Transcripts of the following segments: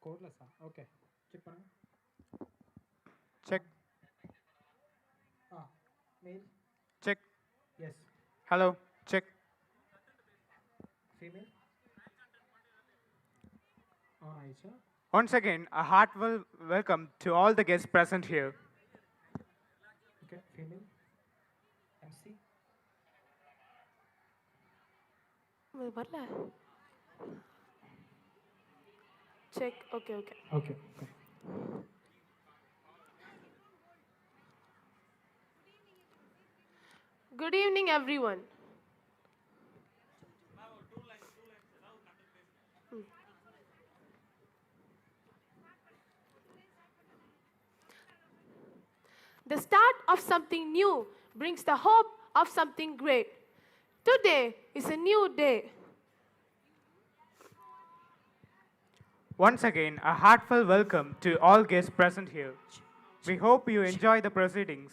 Codeless. Okay. Check பண்ணுங்க. Check. Male. Check. Yes. Hello. Check. Female. Aisha. Once again, a heartfelt welcome to all the guests present here. Okay. Female. MC. வரல check okay okay Okay. Okay. Good evening everyone The start of something new brings the hope of something great. Today is a new day. Once again, a heartfelt welcome to all guests present here. We hope you enjoy the proceedings.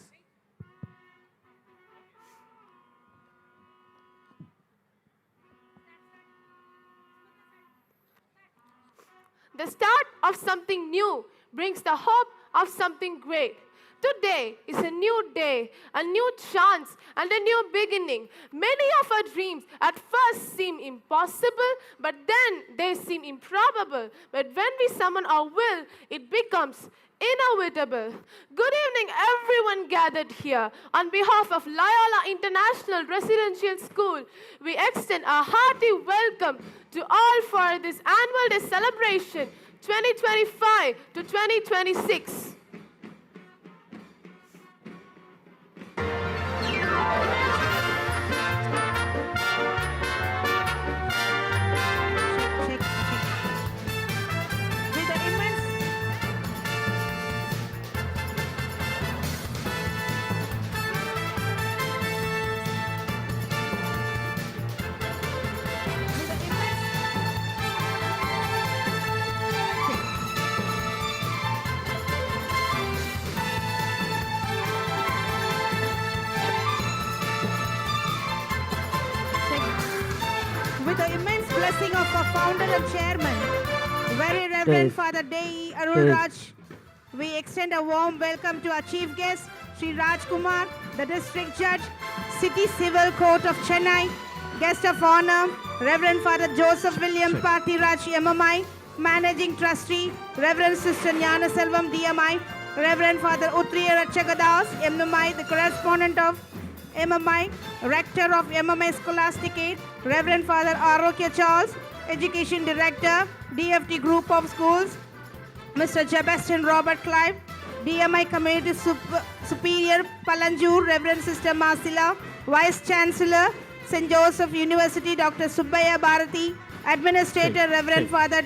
The start of something new brings the hope of something great. Today is a new day, a new chance, and a new beginning. Many of our dreams at first seem impossible, but then they seem improbable. But when we summon our will, it becomes inevitable. Good evening, everyone gathered here. On behalf of Loyola International Residential School, we extend a hearty welcome to all for this annual day celebration 2025 to 2026. With the immense blessing of our founder and chairman, Very Reverend Father Dei Arulraj, we extend a warm welcome to our chief guest, Sri Raj Kumar, the District Judge, City Civil Court of Chennai, guest of honor, Reverend Father Joseph William Parthiraj MMI, Managing Trustee, Reverend Sister Jnana Selvam DMI, Reverend Father Utriya Ratchagadas MMI, the correspondent of MMI, Rector of MMI Scholasticate, Reverend Father Arokya Charles, Education Director, DFT Group of Schools, Mr. Sebastian Robert Clive, DMI Community Superior Palanjur, Reverend Sister Masila, Vice Chancellor, St. Joseph University, Dr. Subbaya Bharati, Administrator, Reverend Father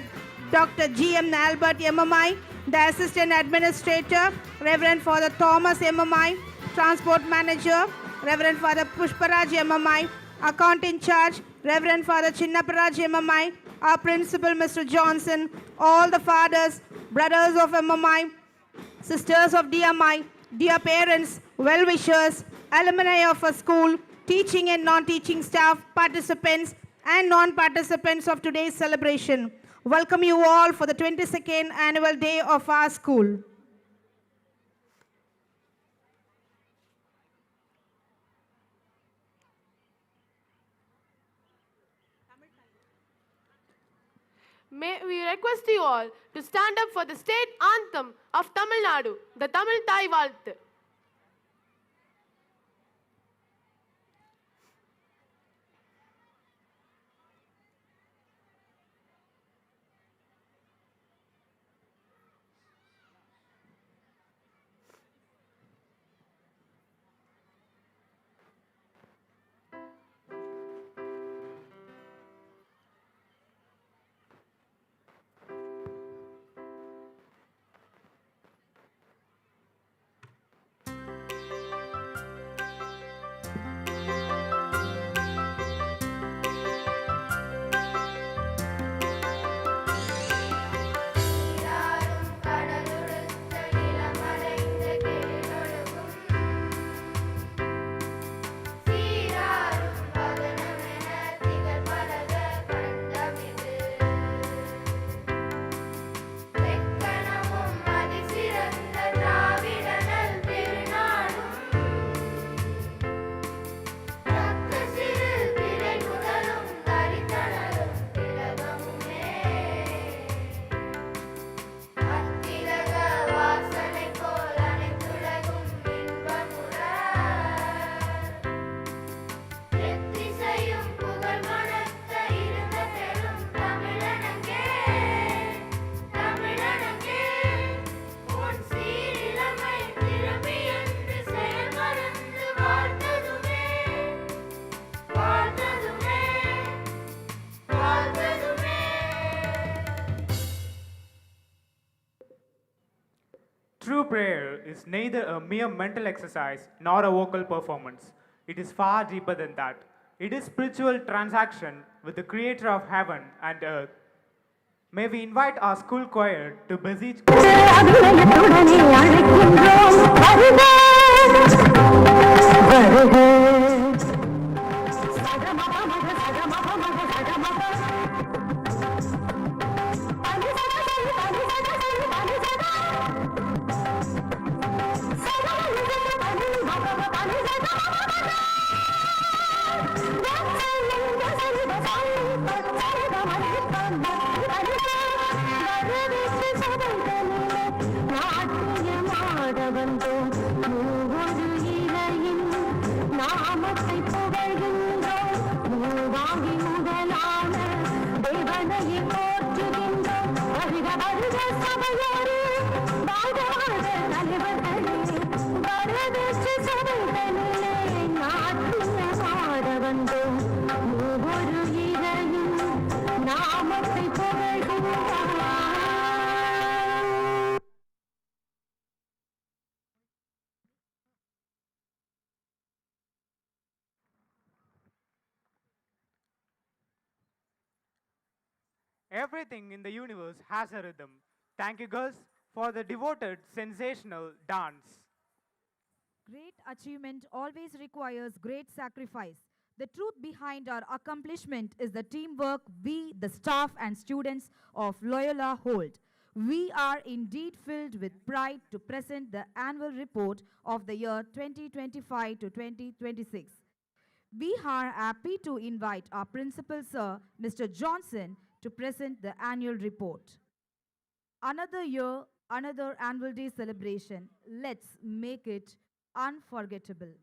Dr. G.M. Albert MMI, the Assistant Administrator, Reverend Father Thomas MMI, Transport Manager, Reverend Father Pushparaj MMI, Account in Charge, Reverend Father Chinnaparaj MMI, our Principal Mr. Johnson, all the fathers, brothers of MMI, sisters of DMI, dear parents, well-wishers, alumni of our school, teaching and non-teaching staff, participants and non-participants of today's celebration. Welcome you all for the 22nd annual day of our school. May we request you all to stand up for the state anthem of Tamil Nadu, the Tamil Thai Valthu. True prayer is neither a mere mental exercise nor a vocal performance. It is far deeper than that. It is spiritual transaction with the creator of heaven and earth. May we invite our school choir to beseech everything in the universe has a rhythm. Thank you, girls, for the devoted, sensational dance. Great achievement always requires great sacrifice. The truth behind our accomplishment is the teamwork we, the staff and students of Loyola, hold. We are indeed filled with pride to present the annual report of the year 2025 to 2026. We are happy to invite our principal, Sir, Mr. Johnson, to present the annual report. Another year, another annual day celebration. Let's make it unforgettable.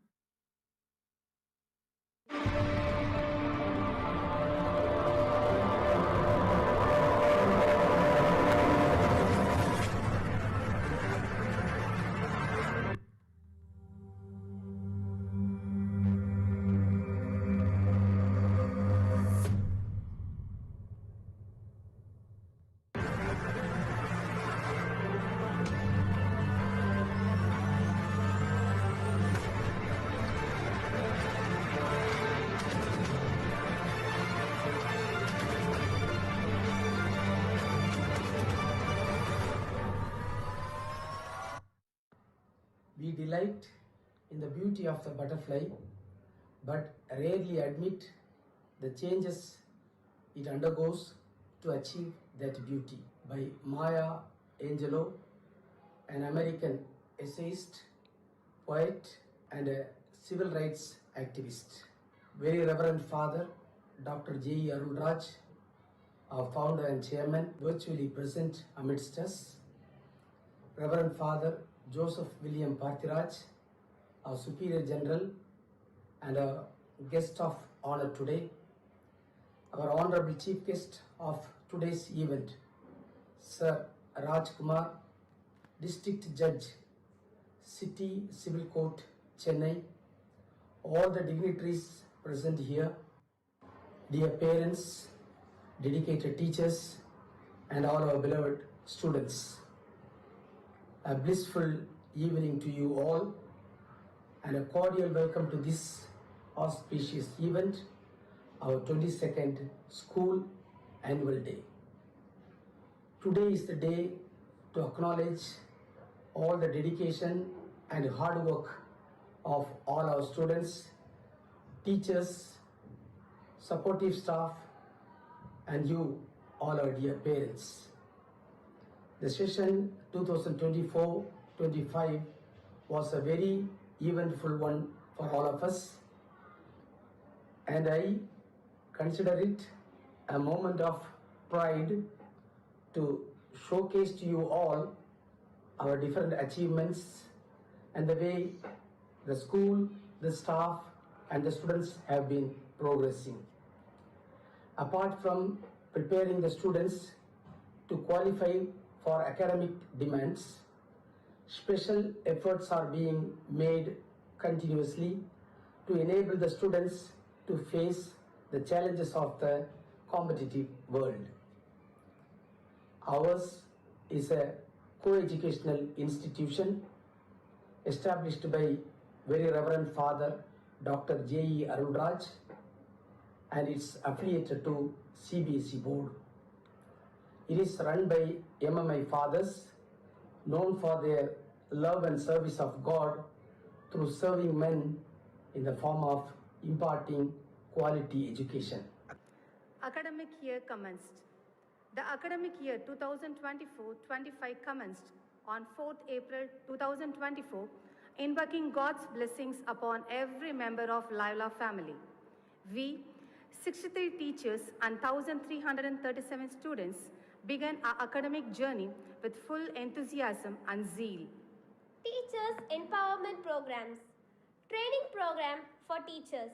We delight in the beauty of the butterfly, but rarely admit the changes it undergoes to achieve that beauty. By Maya Angelou, an American essayist, poet, and a civil rights activist. Very Reverend Father Dr. J. Arulraj, our founder and chairman, virtually present amidst us. Reverend Father Joseph William Parthiraj, our Superior General and a guest of honor today. Our Honorable Chief Guest of today's event, Sir Raj Kumar, District Judge, City Civil Court, Chennai, all the dignitaries present here, dear parents, dedicated teachers, and all our beloved students. A blissful evening to you all and a cordial welcome to this auspicious event, our 22nd School Annual Day. Today is the day to acknowledge all the dedication and hard work of all our students, teachers, supportive staff, and you, all our dear parents. The session 2024-25 was a very eventful one for all of us, and I consider it a moment of pride to showcase to you all our different achievements and the way the school, the staff, and the students have been progressing. Apart from preparing the students to qualify for academic demands, special efforts are being made continuously to enable the students to face the challenges of the competitive world. Ours is a co-educational institution established by Very Reverend Father Dr. J.E. Arulraj, and it's affiliated to CBSE board. It is run by MMI fathers known for their love and service of God through serving men in the form of imparting quality education. Academic year commenced. The academic year 2024-25 commenced on 4th April 2024, invoking God's blessings upon every member of Loyola family. We, 63 teachers and 1,337 students, began our academic journey with full enthusiasm and zeal. Teachers Empowerment Programs. Training program for teachers.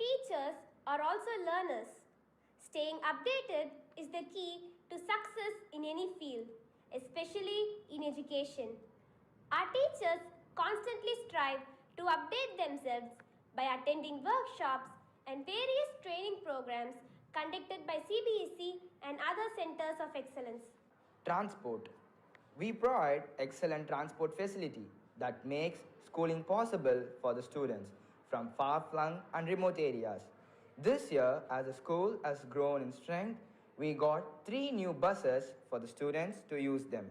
Teachers are also learners. Staying updated is the key to success in any field, especially in education. Our teachers constantly strive to update themselves by attending workshops and various training programs conducted by CBSE and other centers of excellence. Transport. We provide excellent transport facility that makes schooling possible for the students from far-flung and remote areas. This year, as the school has grown in strength, we got 3 new buses for the students to use them.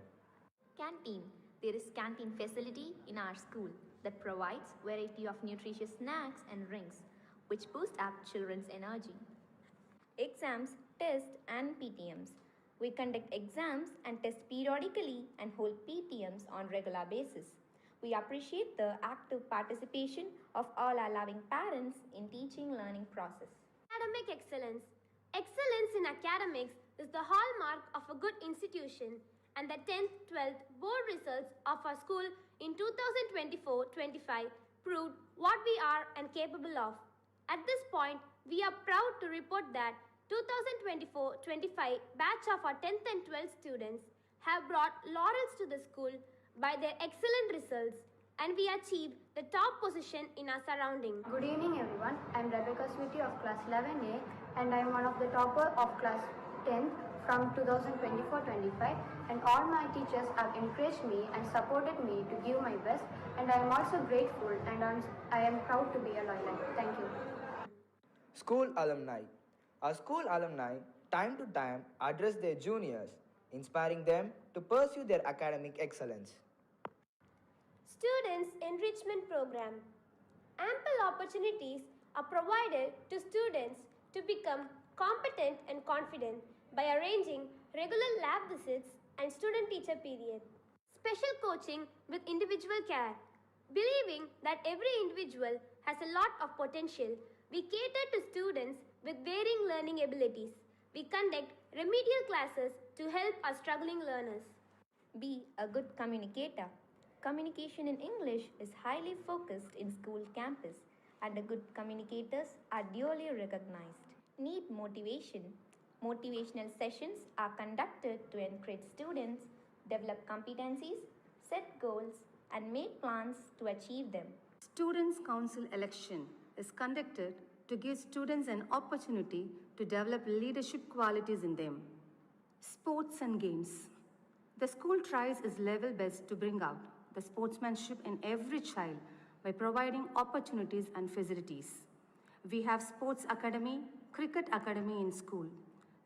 Canteen. There is canteen facility in our school that provides variety of nutritious snacks and drinks, which boost up children's energy. Exams, tests, and PTMs. We conduct exams and tests periodically and hold PTMs on regular basis. We appreciate the active participation of all our loving parents in teaching-learning process. Academic excellence. Excellence in academics is the hallmark of a good institution, and the 10th, 12th board results of our school in 2024-25 proved what we are and capable of. At this point, we are proud to report that 2024-25 batch of our 10th and 12th students have brought laurels to the school by their excellent results, and we achieved the top position in our surrounding. Good evening everyone, I am Rebecca Sweetie of class 11A and I am one of the topper of class 10th from 2024-25, and all my teachers have encouraged me and supported me to give my best, and I am also grateful and I am proud to be a Loyola. Thank you. School alumni. Our school alumni time to time address their juniors, inspiring them to pursue their academic excellence. Students Enrichment Program. Ample opportunities are provided to students to become competent and confident by arranging regular lab visits and student-teacher period. Special coaching with individual care. Believing that every individual has a lot of potential, we cater to students with varying learning abilities. We conduct remedial classes to help our struggling learners. Be a good communicator. Communication in English is highly focused in school campus, and the good communicators are duly recognized. Need motivation. Motivational sessions are conducted to encourage students, develop competencies, set goals, and make plans to achieve them. Students' Council election is conducted to give students an opportunity to develop leadership qualities in them. Sports and games. The school tries its level best to bring out the sportsmanship in every child by providing opportunities and facilities. We have sports academy, cricket academy in school.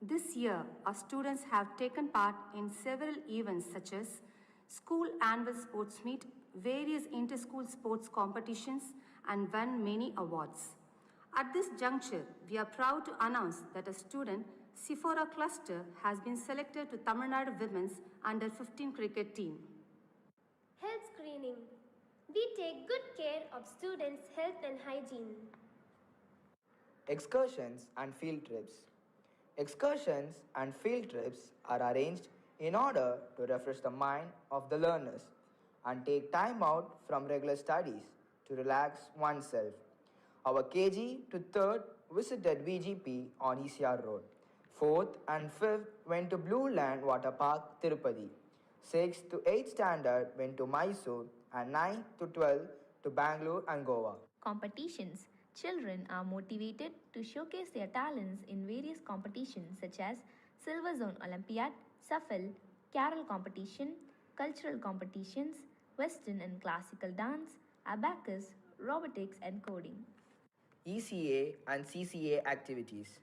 This year, our students have taken part in several events such as school annual sports meet, various inter-school sports competitions, and won many awards. At this juncture, we are proud to announce that a student, Sifora Cluster, has been selected to Tamil Nadu Women's Under-15 cricket team. Health screening. We take good care of students' health and hygiene. Excursions and field trips. Excursions and field trips are arranged in order to refresh the mind of the learners and take time out from regular studies to relax oneself. Our KG to 3rd visited VGP on ECR Road. 4th and 5th went to Blue Land Water Park, Tirupati. 6th to 8th standard went to Mysore, and 9th to 12th to Bangalore and Goa. Competitions. Children are motivated to showcase their talents in various competitions such as Silver Zone Olympiad, Shuffle, Carol competition, cultural competitions, Western and classical dance, abacus, robotics, and coding. ECA and CCA activities.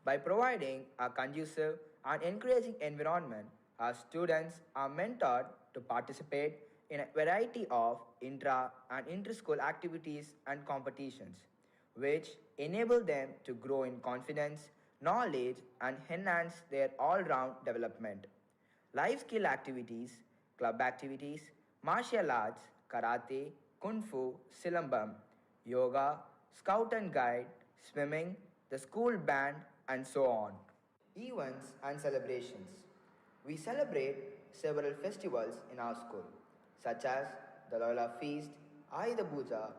By providing a conducive and encouraging environment, our students are mentored to participate in a variety of intra and inter-school activities and competitions, which enable them to grow in confidence, knowledge, and enhance their all-round development. Life skill activities, club activities, martial arts, karate, kung fu, silambam, yoga, scout and guide, swimming, the school band, and so on. Events and celebrations. We celebrate several festivals in our school, such as the Loyola Feast, Ayudha Puja,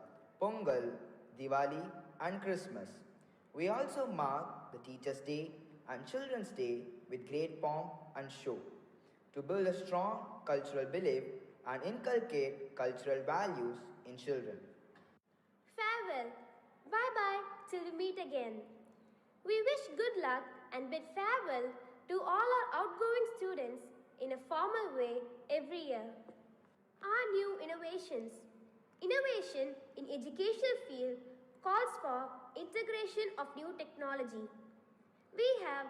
Pongal, Diwali, and Christmas. We also mark the Teachers' Day and Children's Day with great pomp and show to build a strong cultural belief and inculcate cultural values in children. Farewell. Bye bye till we meet again. We wish good luck and bid farewell to all our outgoing students in a formal way every year. Our new innovations. Innovation in educational field calls for integration of new technology. We have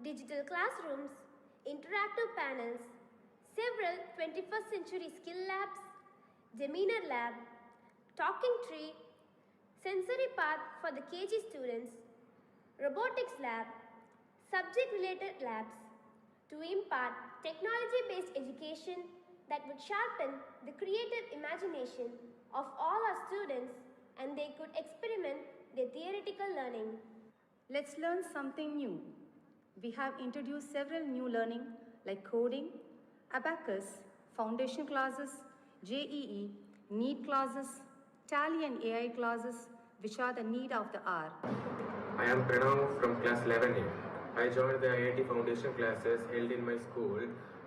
digital classrooms, interactive panels, several 21st century skill labs, demeanor lab, talking tree, sensory path for the KG students, robotics lab, subject-related labs to impart technology-based education that would sharpen the creative imagination of all our students and they could experiment their theoretical learning. Let's learn something new. We have introduced several new learning like coding, abacus, foundation classes, JEE, NEET classes, Tally and AI classes, which are the need of the hour. I am Pranav from class 11A. I joined the IIT foundation classes held in my school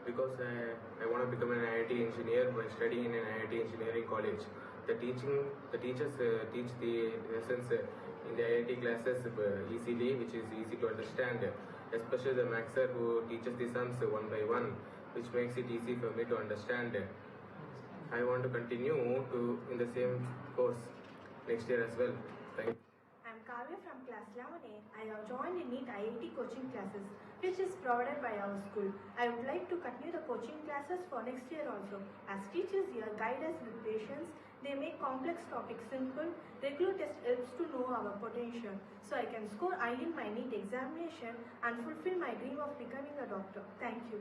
because I want to become an IIT engineer by studying in an IIT engineering college. The teachers teach the lessons in the IIT classes easily, which is easy to understand, especially the Max sir who teaches the sums one by one, which makes it easy for me to understand. I want to continue in the same course next year as well. Thank you. I am Kavya from class 11A. I have joined in NEET IIT coaching classes, which is provided by our school. I would like to continue the coaching classes for next year also. As teachers here guide us with patience, they make complex topics simple. Regular test helps to know our potential, so I can score high in my NEET examination and fulfill my dream of becoming a doctor. Thank you.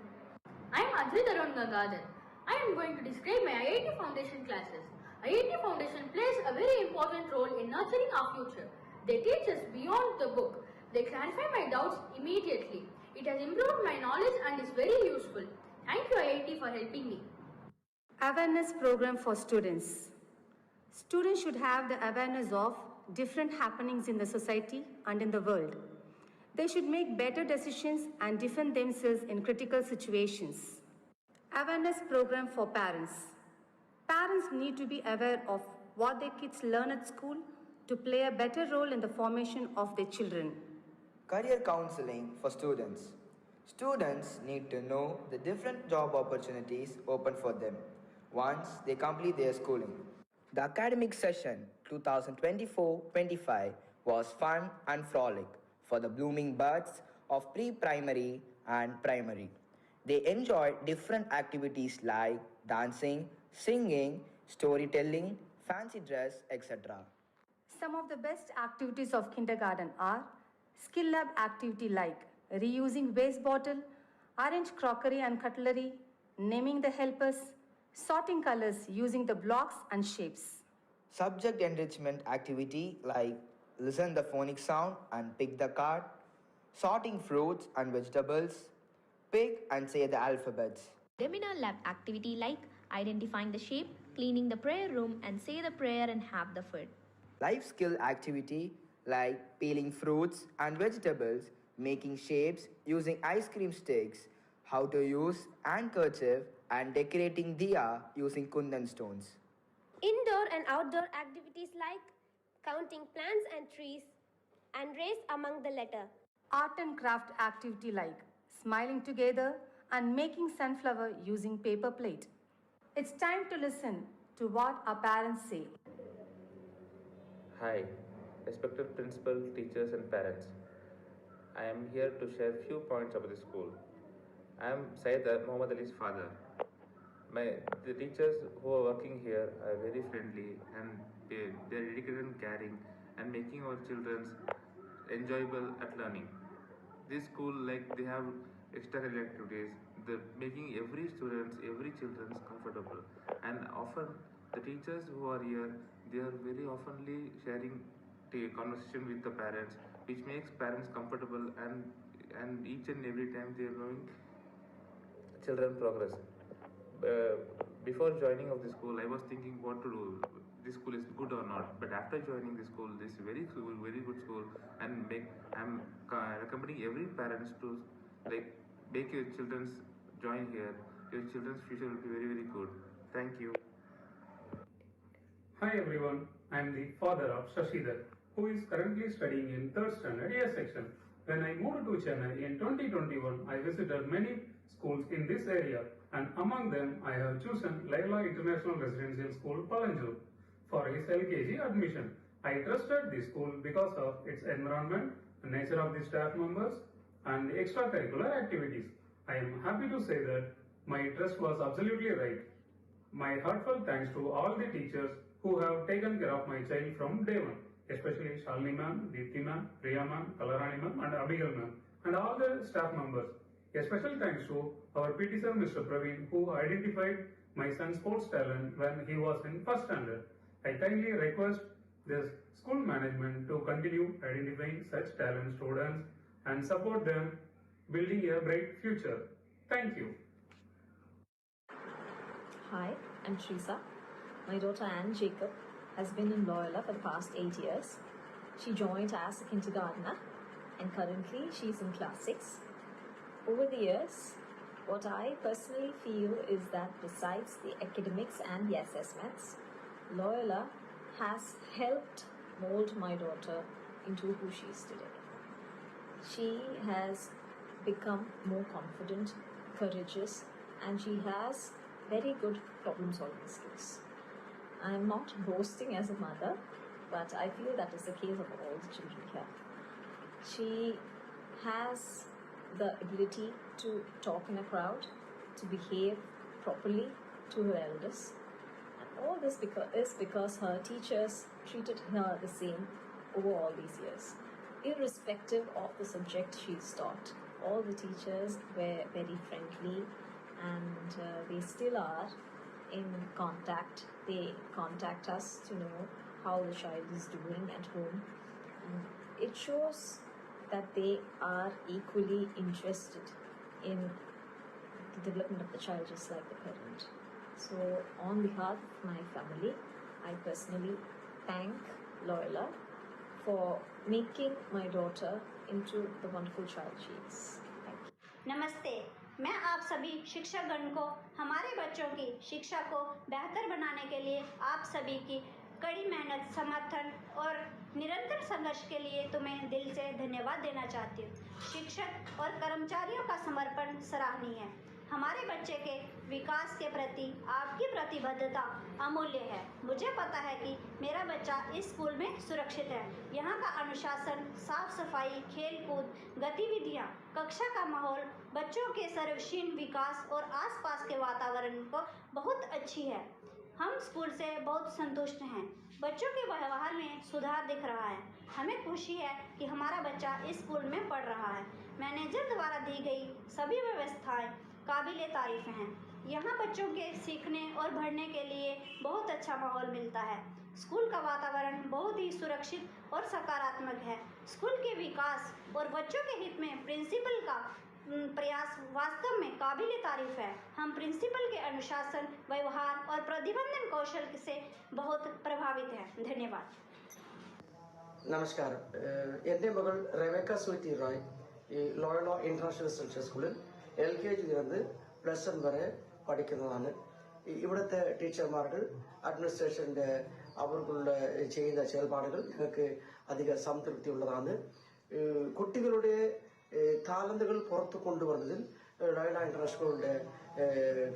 I am Adrit Arun Gangadhar. I am going to describe my IIT Foundation classes. IIT Foundation plays a very important role in nurturing our future. They teach us beyond the book. They clarify my doubts immediately. It has improved my knowledge and is very useful. Thank you IIT for helping me. Awareness program for students. Students should have the awareness of different happenings in the society and in the world. They should make better decisions and defend themselves in critical situations. Awareness program for parents. Parents need to be aware of what their kids learn at school to play a better role in the formation of their children. Career counseling for students. Students need to know the different job opportunities open for them once they complete their schooling. The academic session 2024-25 was fun and frolic for the blooming buds of pre-primary and primary. They enjoyed different activities like dancing, singing, storytelling, fancy dress, etc. Some of the best activities of kindergarten are skill lab activity like reusing waste bottle, arrange crockery and cutlery, naming the helpers, sorting colors using the blocks and shapes. Subject enrichment activity like listen the phonic sound and pick the card, sorting fruits and vegetables, pick and say the alphabets. Seminar lab activity like identifying the shape, cleaning the prayer room and say the prayer and have the food. Life skill activity like peeling fruits and vegetables, making shapes using ice cream sticks, how to use handkerchief and decorating diya using kundan stones. Indoor and outdoor activities like counting plants and trees and race among the letter. Art and craft activity like smiling together and making sunflower using paper plate. It's time to listen to what our parents say. Hi, respected principal, teachers and parents. I am here to share few points about the school. I am Syed Muhammad Ali's father. The teachers who are working here are very friendly and they are dedicated and caring and making our children enjoyable at learning. This school, like they have extracurricular activities, they're making every children comfortable. And often the teachers who are here, they are very oftenly sharing the conversation with the parents, which makes parents comfortable and each and every time they are knowing children progress. Before joining of the school, I was thinking what to do. This school is good or not. But after joining the school, this is very good school, and I'm recommending every parents to make your children's join here. Your children's future will be very good. Thank you. Hi everyone, I am the father of Shashidhar, who is currently studying in 3rd standard A section. When I moved to Chennai in 2021, I visited many schools in this area, and among them I have chosen Loyola International Residential School, Palanjur, for his LKG admission. I trusted the school because of its environment, the nature of the staff members, and the extracurricular activities. I am happy to say that my trust was absolutely right. My heartfelt thanks to all the teachers who have taken care of my child from day one, especially Shalini ma'am, Deepthi ma'am, Priya ma'am, Kalarani ma'am and Abigail ma'am, and all the staff members. A special thanks to our PT sir Mr. Praveen, who identified my son's sports talent when he was in 1st standard. I kindly request the school management to continue identifying such talent students and support them building a bright future. Thank you. Hi, I'm Teresa. My daughter Anne Jacob has been in Loyola for the past 8 years. She joined as a kindergartner and currently she's in class 6. Over the years, what I personally feel is that besides the academics and the assessments, Loyola has helped mold my daughter into who she is today. She has become more confident, courageous, and she has very good problem-solving skills. I am not boasting as a mother, but I feel that is the case of all the children here. She has the ability to talk in a crowd, to behave properly to her elders. And all this is because her teachers treated her the same over all these years. Irrespective of the subject she is taught, all the teachers were very friendly and they still are in contact. They contact us to know how the child is doing at home. And it shows that they are equally interested in the development of the child just like the parent. So on behalf of my family, I personally thank Loyola for making my daughter into the wonderful child she is. Thank you. नमस्ते, मैं आप सभी शिक्षकगण को हमारे बच्चों की शिक्षा को बेहतर बनाने के लिए आप सभी की कड़ी मेहनत, समर्थन और निरंतर संघर्ष के लिए तुम्हें दिल से धन्यवाद देना चाहती हूँ। शिक्षक और कर्मचारियों का समर्पण सराहनीय है। हमारे बच्चे के विकास के प्रति आपकी प्रतिबद्धता अमूल्य है। मुझे पता है कि मेरा बच्चा इस स्कूल में सुरक्षित है। यहाँ का अनुशासन, साफ सफाई, खेल कूद गतिविधियाँ, कक्षा का माहौल, बच्चों के सर्वक्षीण विकास और आसपास के वातावरण को बहुत अच्छी है। हम स्कूल से बहुत संतुष्ट हैं। बच्चों के व्यवहार में सुधार दिख रहा है। हमें खुशी है कि हमारा बच्चा इस स्कूल में पढ़ रहा है। मैनेजर द्वारा दी गई सभी व्यवस्थाएं काबिले तारीफ हैं। यहाँ बच्चों के सीखने और बढ़ने के लिए बहुत अच्छा माहौल मिलता है। स्कूल का वातावरण बहुत ही सुरक्षित और सकारात्मक है। स्कूल के विकास और बच्चों के हित में प्रिंसिपल का प्रयास वास्तव में काबिले तारीफ है। हम प्रिंसिपल के अनुशासन, व्यवहार और प्रतिबंधन कौशल से बहुत प्रभावित हैं। धन्यवाद। നമസ്കാരം, എൻ്റെ മകൾ റെബേക്ക സ്വീറ്റി റോയ് ഈ ലോയോള ഇൻ്റർനാഷണൽ റെസിഡൻഷ്യൽ സ്കൂളിൽ LKG-യിലിருந்து +1 വരെ പഠിക്കുന്നതാണ്. ഇവിടുത്തെ ടീച്ചർമാர்கள் അഡ്മിനിസ്ട്രേഷൻ്റെ അവർക്കുള്ള ചെയ്യുന്ന செயல்பாடுകൾ ഞങ്ങൾക്ക് അധിക സംതൃപ്തിയുള്ളതാണ്. കുട്ടികളുടെ ടാലന്റുകൾ പുറത്തു കൊണ്ടുവരുന്നതിൽ ലോയോള ഇൻ്റർനാഷണൽ സ്കൂളിൻ്റെ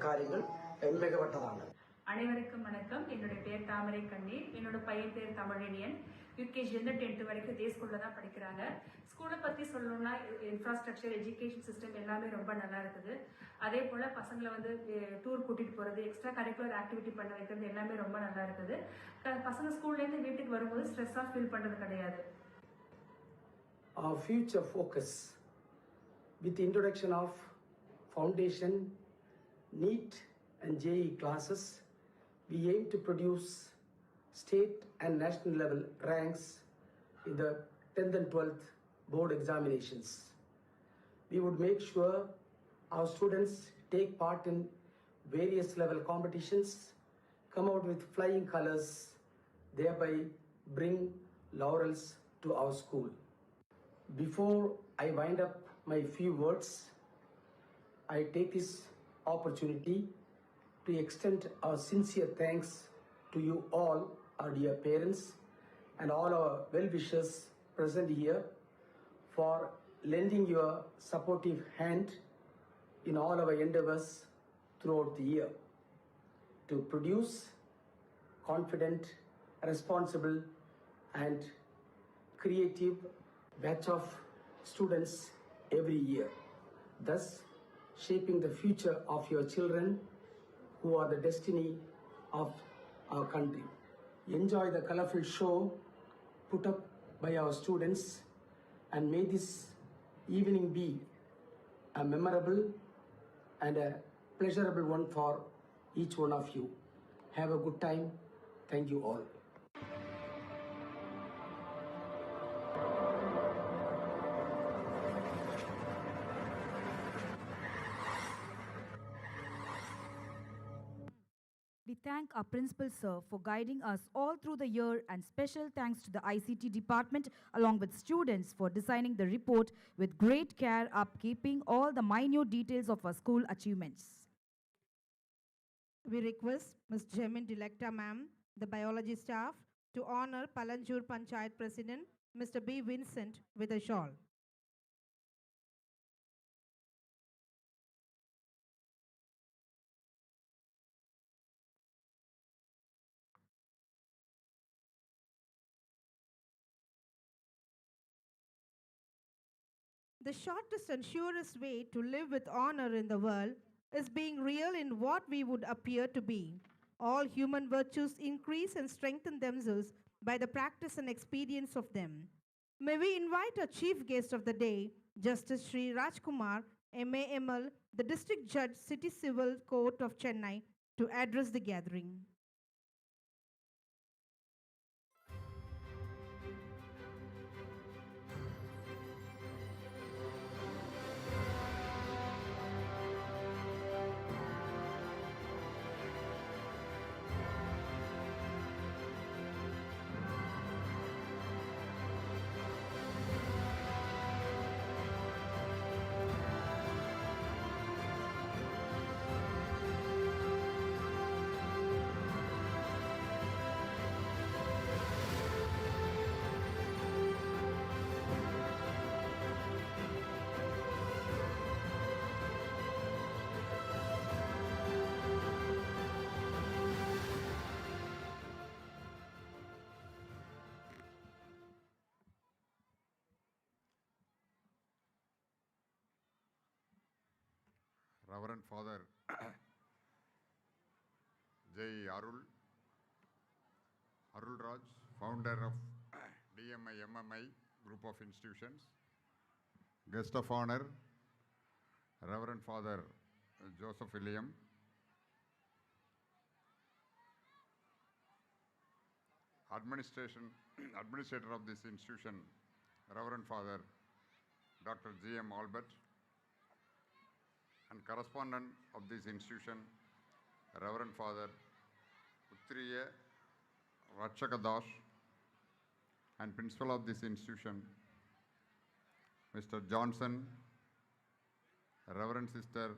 കാര്യങ്ങൾ மிகப்பட்டதானது. அனைவருக்கும் வணக்கம். என்னுடைய பேர் தாமரை கண்ணீர். என்னோட பையன் பேர் தமிழனியன். யூகேஜிலேருந்து 10th வரைக்கும் இதே ஸ்கூலில் தான் படிக்கிறாங்க. ஸ்கூலை பற்றி சொல்லணும்னா இன்ஃப்ராஸ்ட்ரக்சர், எஜுகேஷன் சிஸ்டம் எல்லாமே ரொம்ப நல்லா இருக்குது. அதே போல் பசங்களை வந்து டூர் கூட்டிகிட்டு போகிறது, எக்ஸ்ட்ரா கரிக்குலர் ஆக்டிவிட்டி பண்ண வைக்கிறது எல்லாமே ரொம்ப நல்லா இருக்குது. பசங்க ஸ்கூல்லேருந்து வீட்டுக்கு வரும்போது ஸ்ட்ரெஸ்ஸாக ஃபீல் பண்ணுறது கிடையாது. Our future focus with the introduction of foundation, NEET and JEE classes, we aim to produce state and national level ranks in the 10th and 12th board examinations. We would make sure our students take part in various level competitions, come out with flying colors, thereby bring laurels to our school. Before I wind up my few words, I take this opportunity to extend our sincere thanks to you all, our dear parents, and all our well-wishers present here for lending your supportive hand in all our endeavors throughout the year to produce confident, responsible, and creative batch of students every year, thus shaping the future of your children who are the destiny of our country. Enjoy the colorful show put up by our students, and may this evening be a memorable and a pleasurable one for each one of you. Have a good time. Thank you all. We thank our principal sir for guiding us all through the year, and special thanks to the ICT department along with students for designing the report with great care, upkeeping all the minute details of our school achievements. We request Ms. Jemin Dilecta ma'am, the biology staff, to honor Palanjur Panchayat President Mr. B. Vincent with a shawl. The shortest and surest way to live with honor in the world is being real in what we would appear to be. All human virtues increase and strengthen themselves by the practice and experience of them. May we invite our chief guest of the day, Justice Sri Rajkumar, MAML, the District Judge, City Civil Court of Chennai, to address the gathering. Reverend Father J. Arul Raj, founder of DMI MMI group of institutions. Guest of honor, Reverend Father Joseph William. Administrator of this institution, Reverend Father Dr. G.M. Albert, and correspondent of this institution, Reverend Father Uttriya Ratchakadas, and principal of this institution, Mr. Johnson, Reverend Sister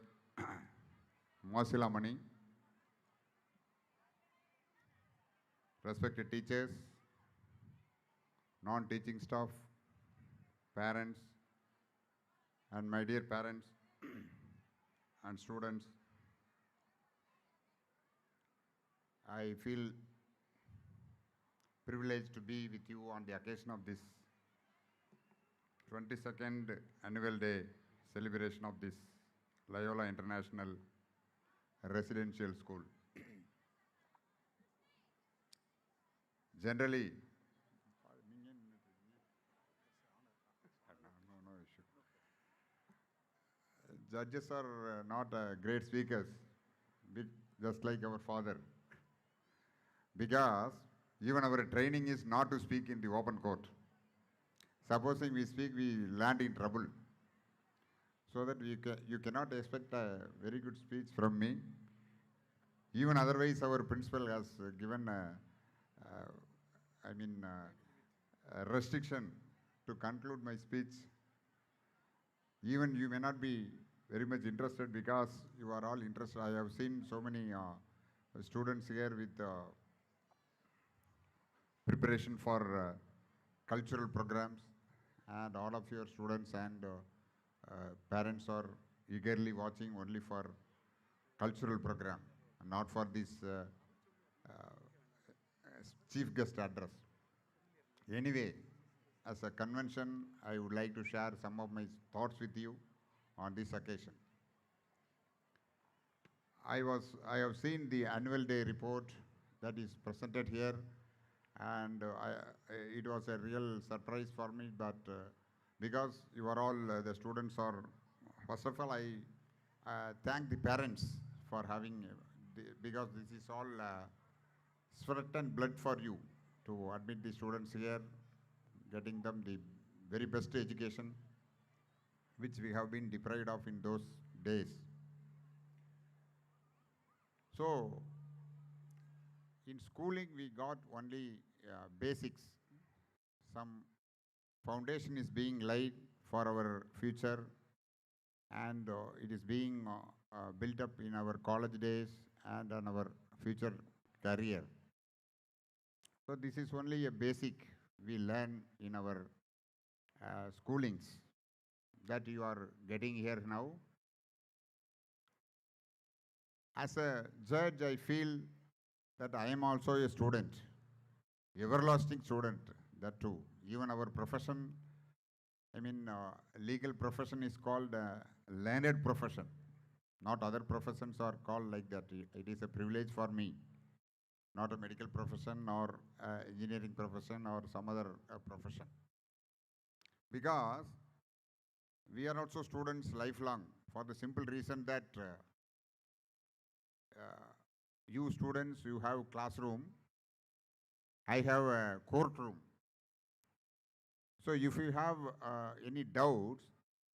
Masila Mani, respected teachers, non-teaching staff, parents, and my dear parents and students, I feel privileged to be with you on the occasion of this 22nd annual day celebration of this Loyola International Residential School. Generally, no issue. Judges are not great speakers, just like our father. Because even our training is not to speak in the open court. Supposing we speak, we land in trouble. So that you cannot expect a very good speech from me. Even otherwise, our principal has given a restriction to conclude my speech. Even you may not be very much interested because you are all interested. I have seen so many students here with preparation for cultural programs, and all of your students and parents are eagerly watching only for cultural program, not for this chief guest address. Anyway, as a convention, I would like to share some of my thoughts with you on this occasion. I have seen the annual day report that is presented here, and it was a real surprise for me. But because you are all the students are, first of all, I thank the parents for having because this is all sweat and blood for you to admit the students here, getting them the very best education, which we have been deprived of in those days. So, in schooling, we got only basics. Some foundation is being laid for our future, and it is being built up in our college days and on our future career. So, this is only a basic we learn in our schoolings that you are getting here now. As a judge, I feel that I am also a student, everlasting student, that too. Even our profession, legal profession is called a learned profession. Not other professions are called like that. It is a privilege for me. Not a medical profession or engineering profession or some other profession. Because we are also students lifelong for the simple reason that you students, you have classroom, I have a courtroom. So if you have any doubts,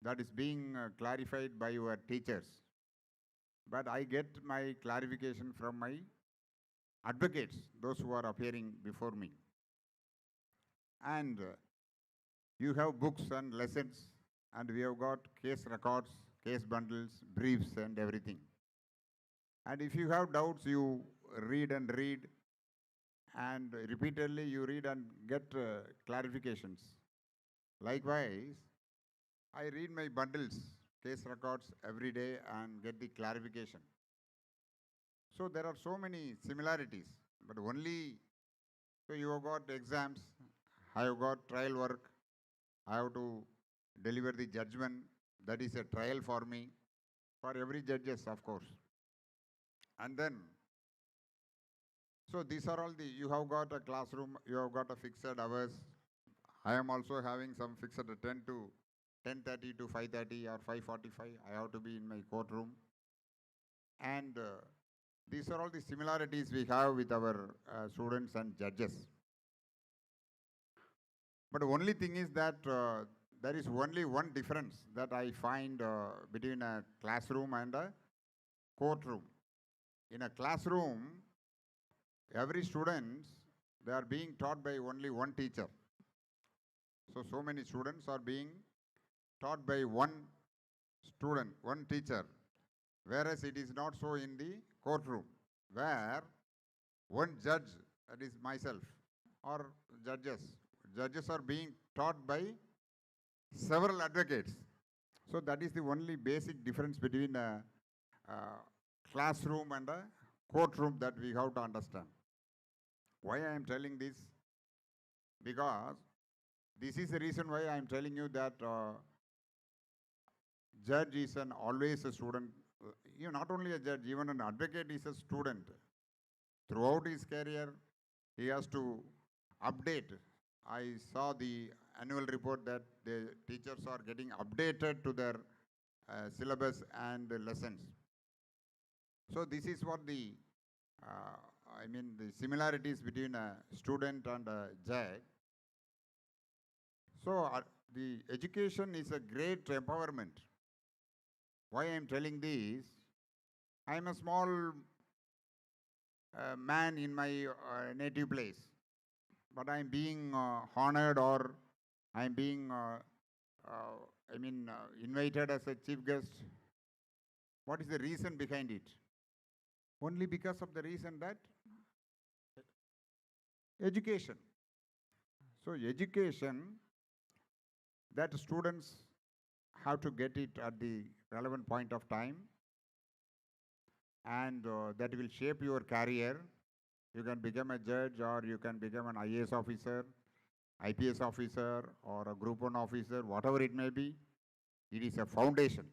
that is being clarified by your teachers. But I get my clarification from my advocates, those who are appearing before me. And you have books and lessons, and we have got case records, case bundles, briefs, and everything. And if you have doubts, you read, and repeatedly you read and get clarifications. Likewise, I read my bundles, case records every day and get the clarification. So there are so many similarities, but only, so you have got exams, I have got trial work, I have to deliver the judgment, that is a trial for me, for every judges, of course. And then, so these are all you have got a classroom, you have got a fixed hours. I am also having some fixed 10 to 10:30 to 5:30 or 5:45. I have to be in my courtroom. And these are all the similarities we have with our students and judges. But the only thing is that there is only one difference that I find between a classroom and a courtroom. In a classroom, every student, they are being taught by only one teacher. So many students are being taught by one student, one teacher. Whereas it is not so in the courtroom, where one judge, that is myself, or judges are being taught by several advocates. So that is the only basic difference between a classroom and a courtroom that we have to understand. Why I am telling this? Because this is the reason why I am telling you that judge is always a student. Not only a judge, even an advocate is a student. Throughout his career, he has to update. I saw the annual report that the teachers are getting updated to their syllabus and lessons. So this is what the similarities between a student and a judge. So the education is a great empowerment. Why I am telling this? I am a small man in my native place, but I am being honored, or I am being invited as a chief guest. What is the reason behind it? Only because of the reason that education. So education, that students have to get it at the relevant point of time, and that will shape your career. You can become a judge, or you can become an IAS officer, IPS officer, or a Group 1 officer, whatever it may be. It is a foundation.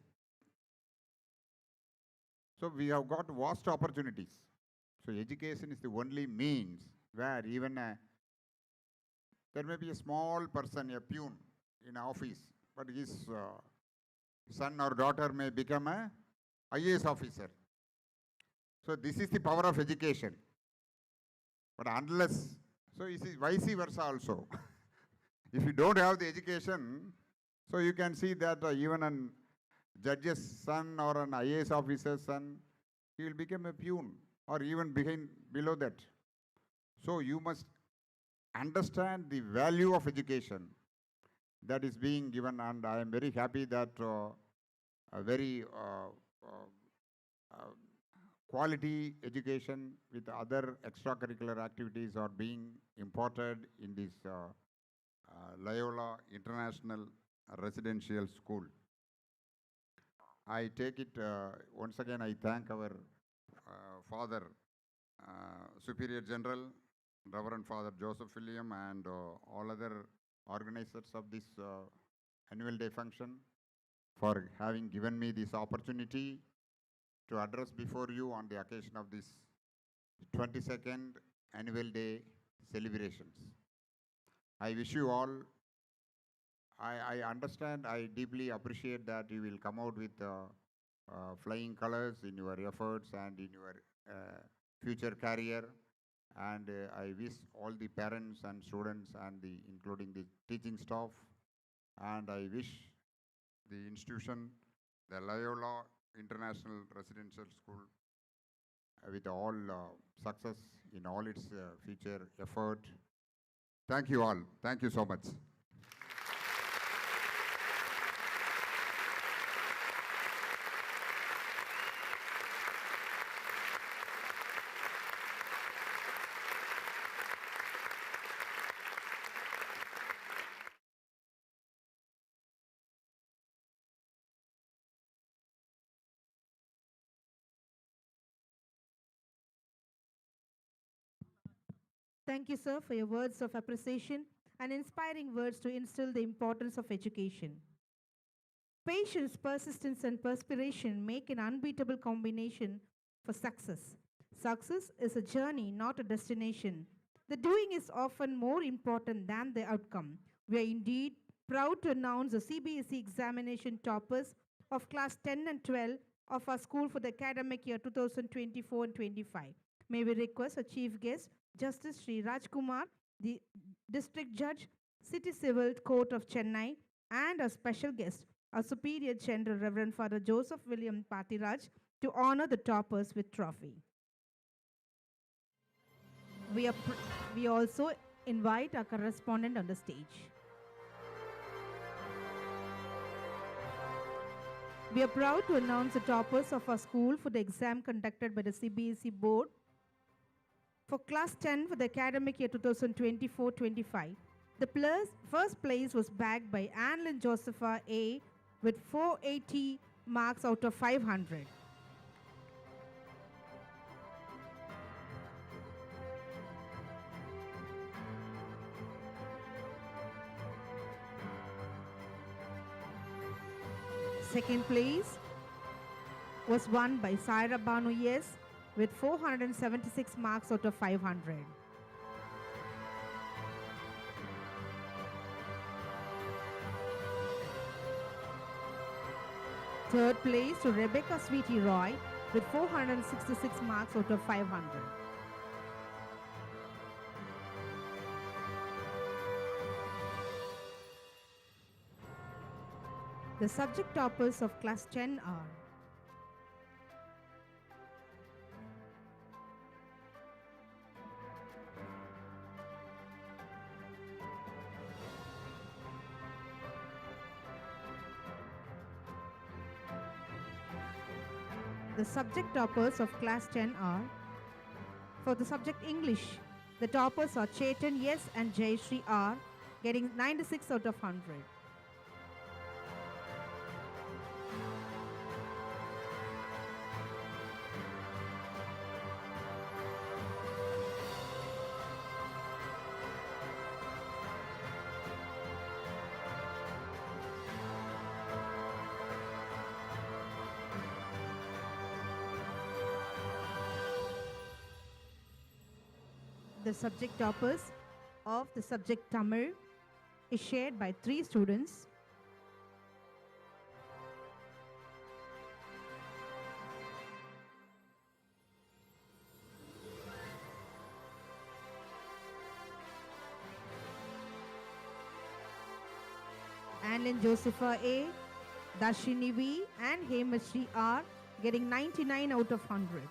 So we have got vast opportunities. So education is the only means where even there may be a small person, a peon in an office, but his son or daughter may become a IAS officer. So this is the power of education. But unless, so it is vice versa also. If you don't have the education, so you can see that even a judge's son or an IAS officer's son, he will become a peon or even below that. So you must understand the value of education that is being given, and I am very happy that a very quality education with other extracurricular activities are being imported in this Loyola International Residential School. I take it, once again, I thank our Father, Superior General, Reverend Father Joseph William, and all other organizers of this annual day function for having given me this opportunity to address before you on the occasion of this 22nd annual day celebrations. I wish you all, I understand, I deeply appreciate that you will come out with flying colors in your efforts and in your future career. And I wish all the parents and students and including the teaching staff, and I wish the institution, the Loyola International Residential School, with all success in all its future effort. Thank you all. Thank you so much. Thank you, sir, for your words of appreciation and inspiring words to instill the importance of education. Patience, persistence, and perspiration make an unbeatable combination for success. Success is a journey, not a destination. The doing is often more important than the outcome. We are indeed proud to announce the CBSE examination toppers of class 10 and 12 of our school for the academic year 2024 and 25. May we request our chief guest, Justice Sri Rajkumar, the District Judge, City Civil Court of Chennai, and our special guest, our Superior General Reverend Father Joseph William Patiraj, to honor the toppers with trophy. We also invite our correspondent on the stage. We are proud to announce the toppers of our school for the exam conducted by the CBSE board for class 10 for the academic year 2024-25. The first place was bagged by Annalyn Josepha A with 480 marks out of 500. second place was won by Saira Banu Yes with 476 marks out of 500. Third place to Rebecca Sweetie Roy with 466 marks out of 500. The subject toppers of class 10 are The subject toppers of class 10 are, for the subject English, the toppers are Chetan S and Jayashree R, getting 96 out of 100. The subject toppers of the subject Tamil is shared by 3 students. Anlin Josepha A, Dashini V and Hemashri R getting 99 out of 100.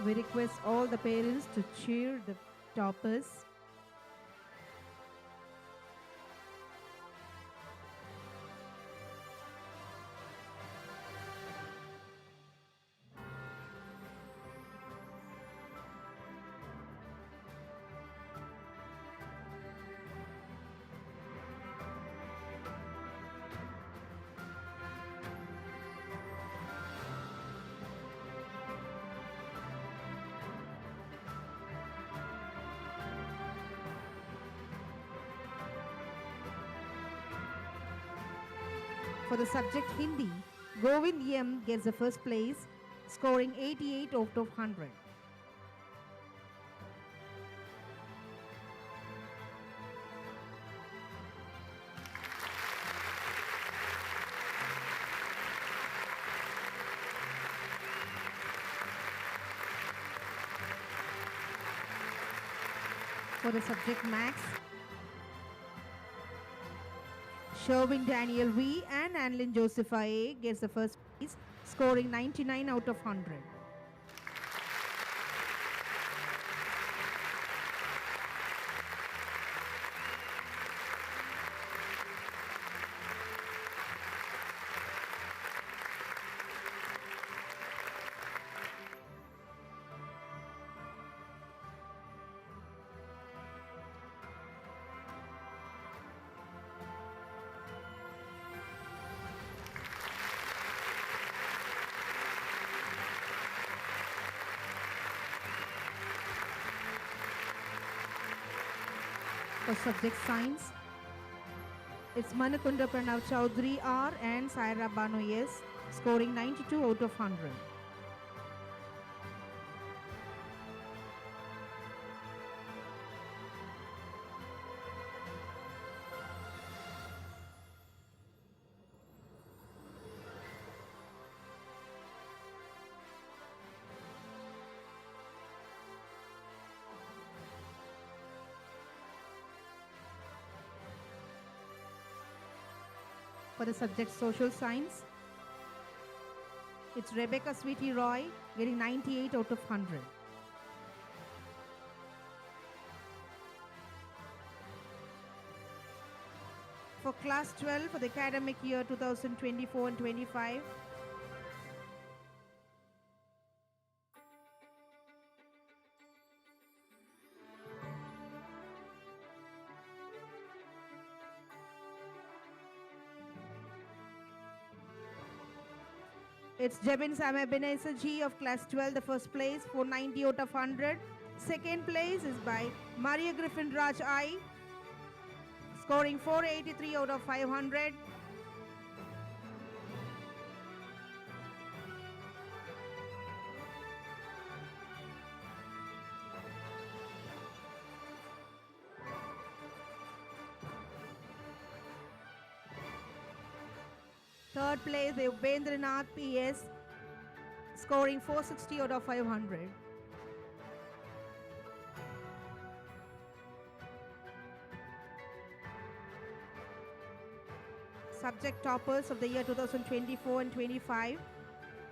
We request all the parents to cheer the toppers. For the subject Hindi, Govind M gets the first place, scoring 88 out of 100. For the subject Max, Sherwin Daniel V and Anlin Josepha A gets the first place, scoring 99 out of 100. For subject science, it's Manakunda Pranav Chowdhury R and Saira Banu S, scoring 92 out of 100. For the subject social science, it's Rebecca Sweetie Roy getting 98 out of 100. For class 12 for the academic year 2024 and 25, it's Jebin Sam Ebenezer G of class 12, the first place for 90 out of 100. Second place is by Maria Griffin Raj I, scoring 483 out of 500. Third place, Ubendranath PS, scoring 460 out of 500. Subject toppers of the year 2024 and 25.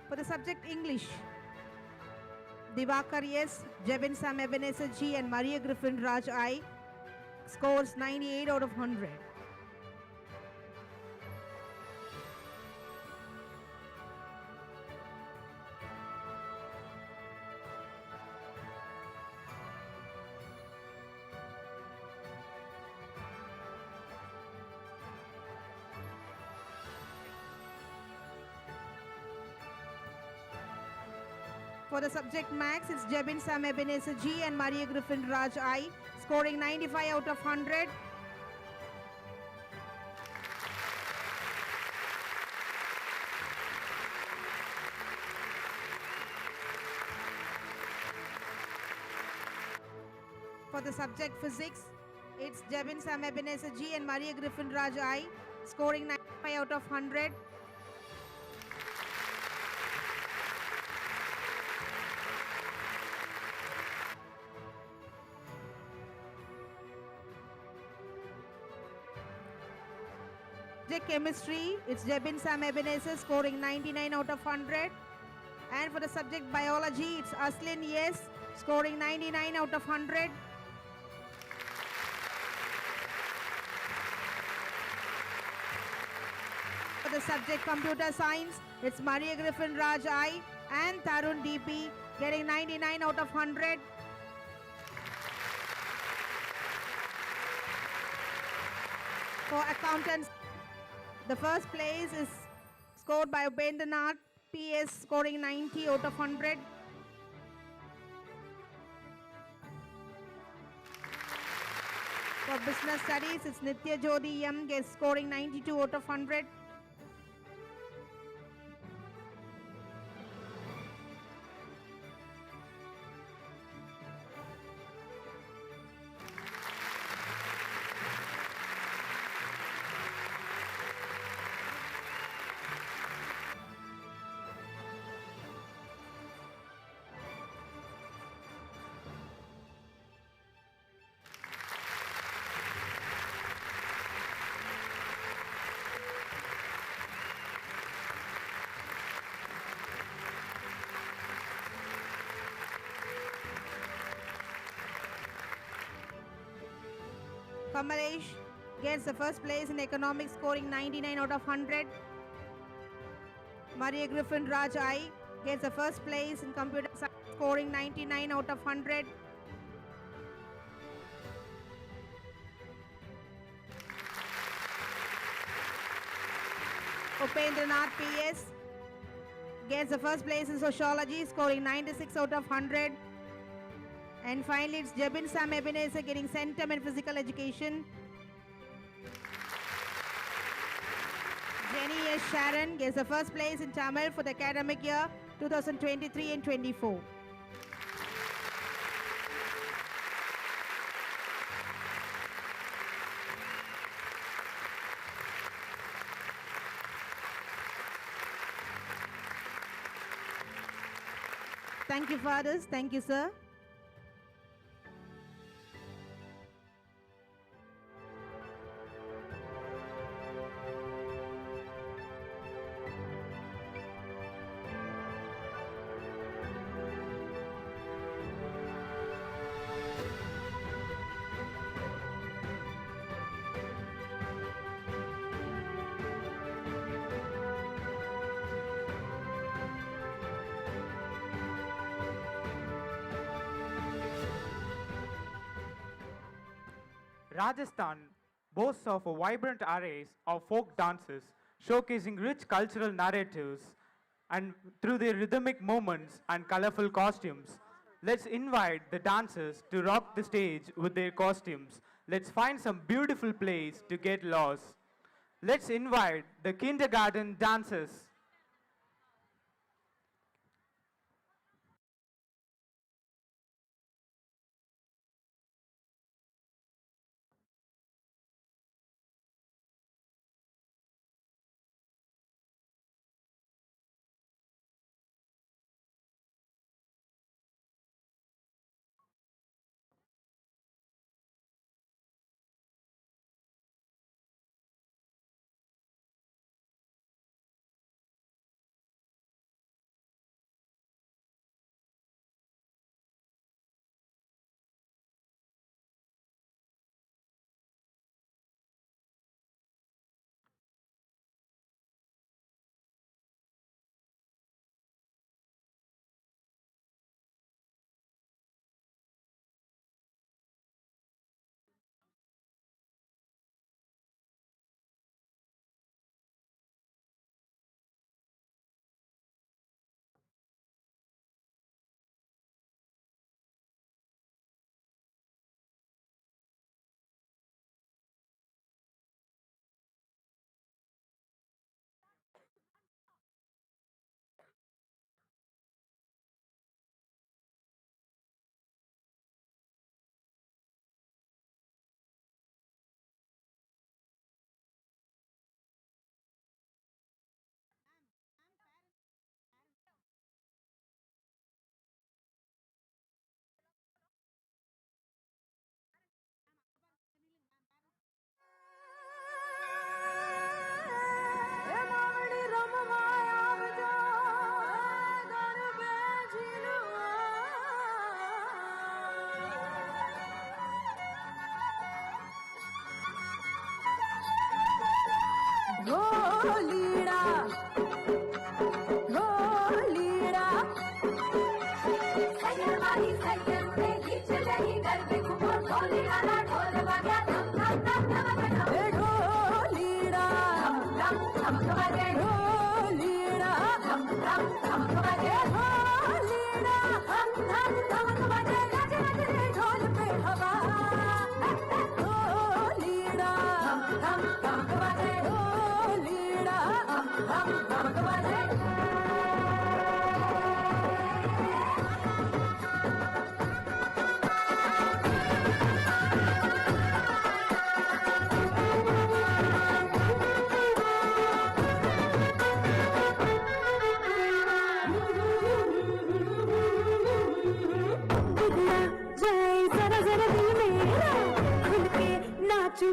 For the subject English, Divakar S, Jebin Sam Ebenezer G and Maria Griffin Raj I, scores 98 out of 100. For the subject Max, it's Jebin Sam Ebenezer G and Maria Griffin Raj I, scoring 95 out of 100. For the subject Physics, it's Jebin Sam Ebenezer G and Maria Griffin Raj I, scoring 95 out of 100. Chemistry, it's Jebin Sam Ebenezer scoring 99 out of 100. And for the subject Biology, it's Aslin Yes scoring 99 out of 100. For the subject Computer Science, it's Maria Griffin Raj I and Tarun DP getting 99 out of 100. For accountants, the first place is scored by Ubendranath PS scoring 90 out of 100. For business studies, it's Nitya Jodi M scoring 92 out of 100. Kamalesh gets the first place in economics scoring 99 out of 100. Maria Griffin Raj I gets the first place in computer science scoring 99 out of 100. Ubendranath PS gets the first place in sociology scoring 96 out of 100. And finally, it's Jebin Sam Ebenezer getting Centum in Physical Education. Jenny S. Sharon gets the first place in Tamil for the academic year 2023 and 24. Thank you, fathers. Thank you, sir. Rajasthan boasts of a vibrant arrays of folk dances showcasing rich cultural narratives and through their rhythmic movements and colorful costumes. Let's invite the dancers to rock the stage with their costumes. Let's find some beautiful place to get lost. Let's invite the kindergarten dancers.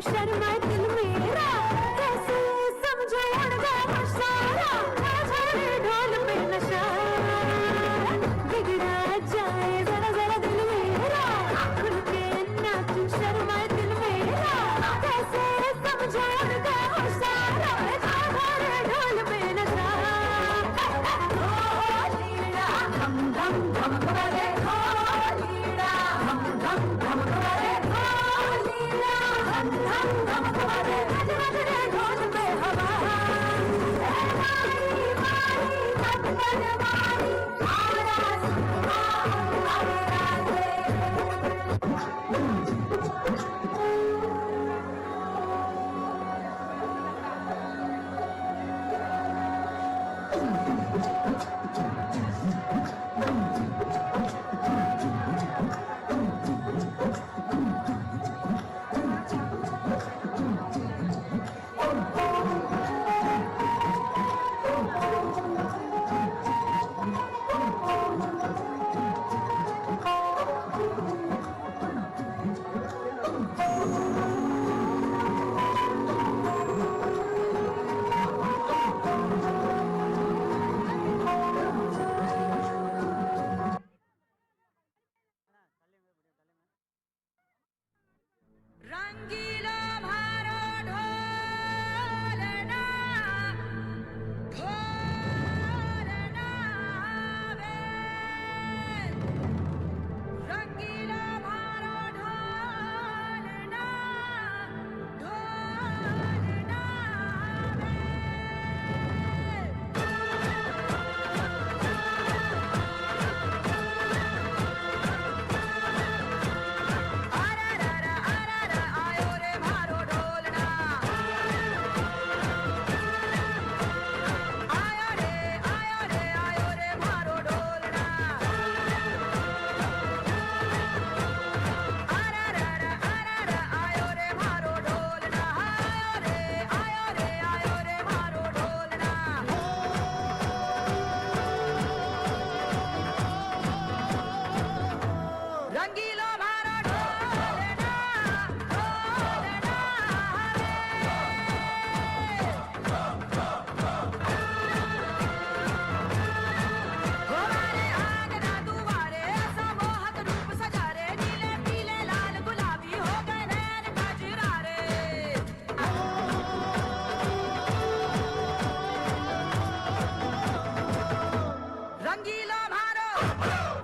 Sharma दिल मेरा कैसे समझो उड़गा मसाला ढोल पे नशा बिगड़ा जाए जरा जरा दिल मेरा खुल के नाचू शर्मा दिल मेरा कैसे समझो उड़गा मसाला ढोल पे नशा ओ लीला धम धम धम करे ओ लीला धम धम धम करे ओ लीला धम धम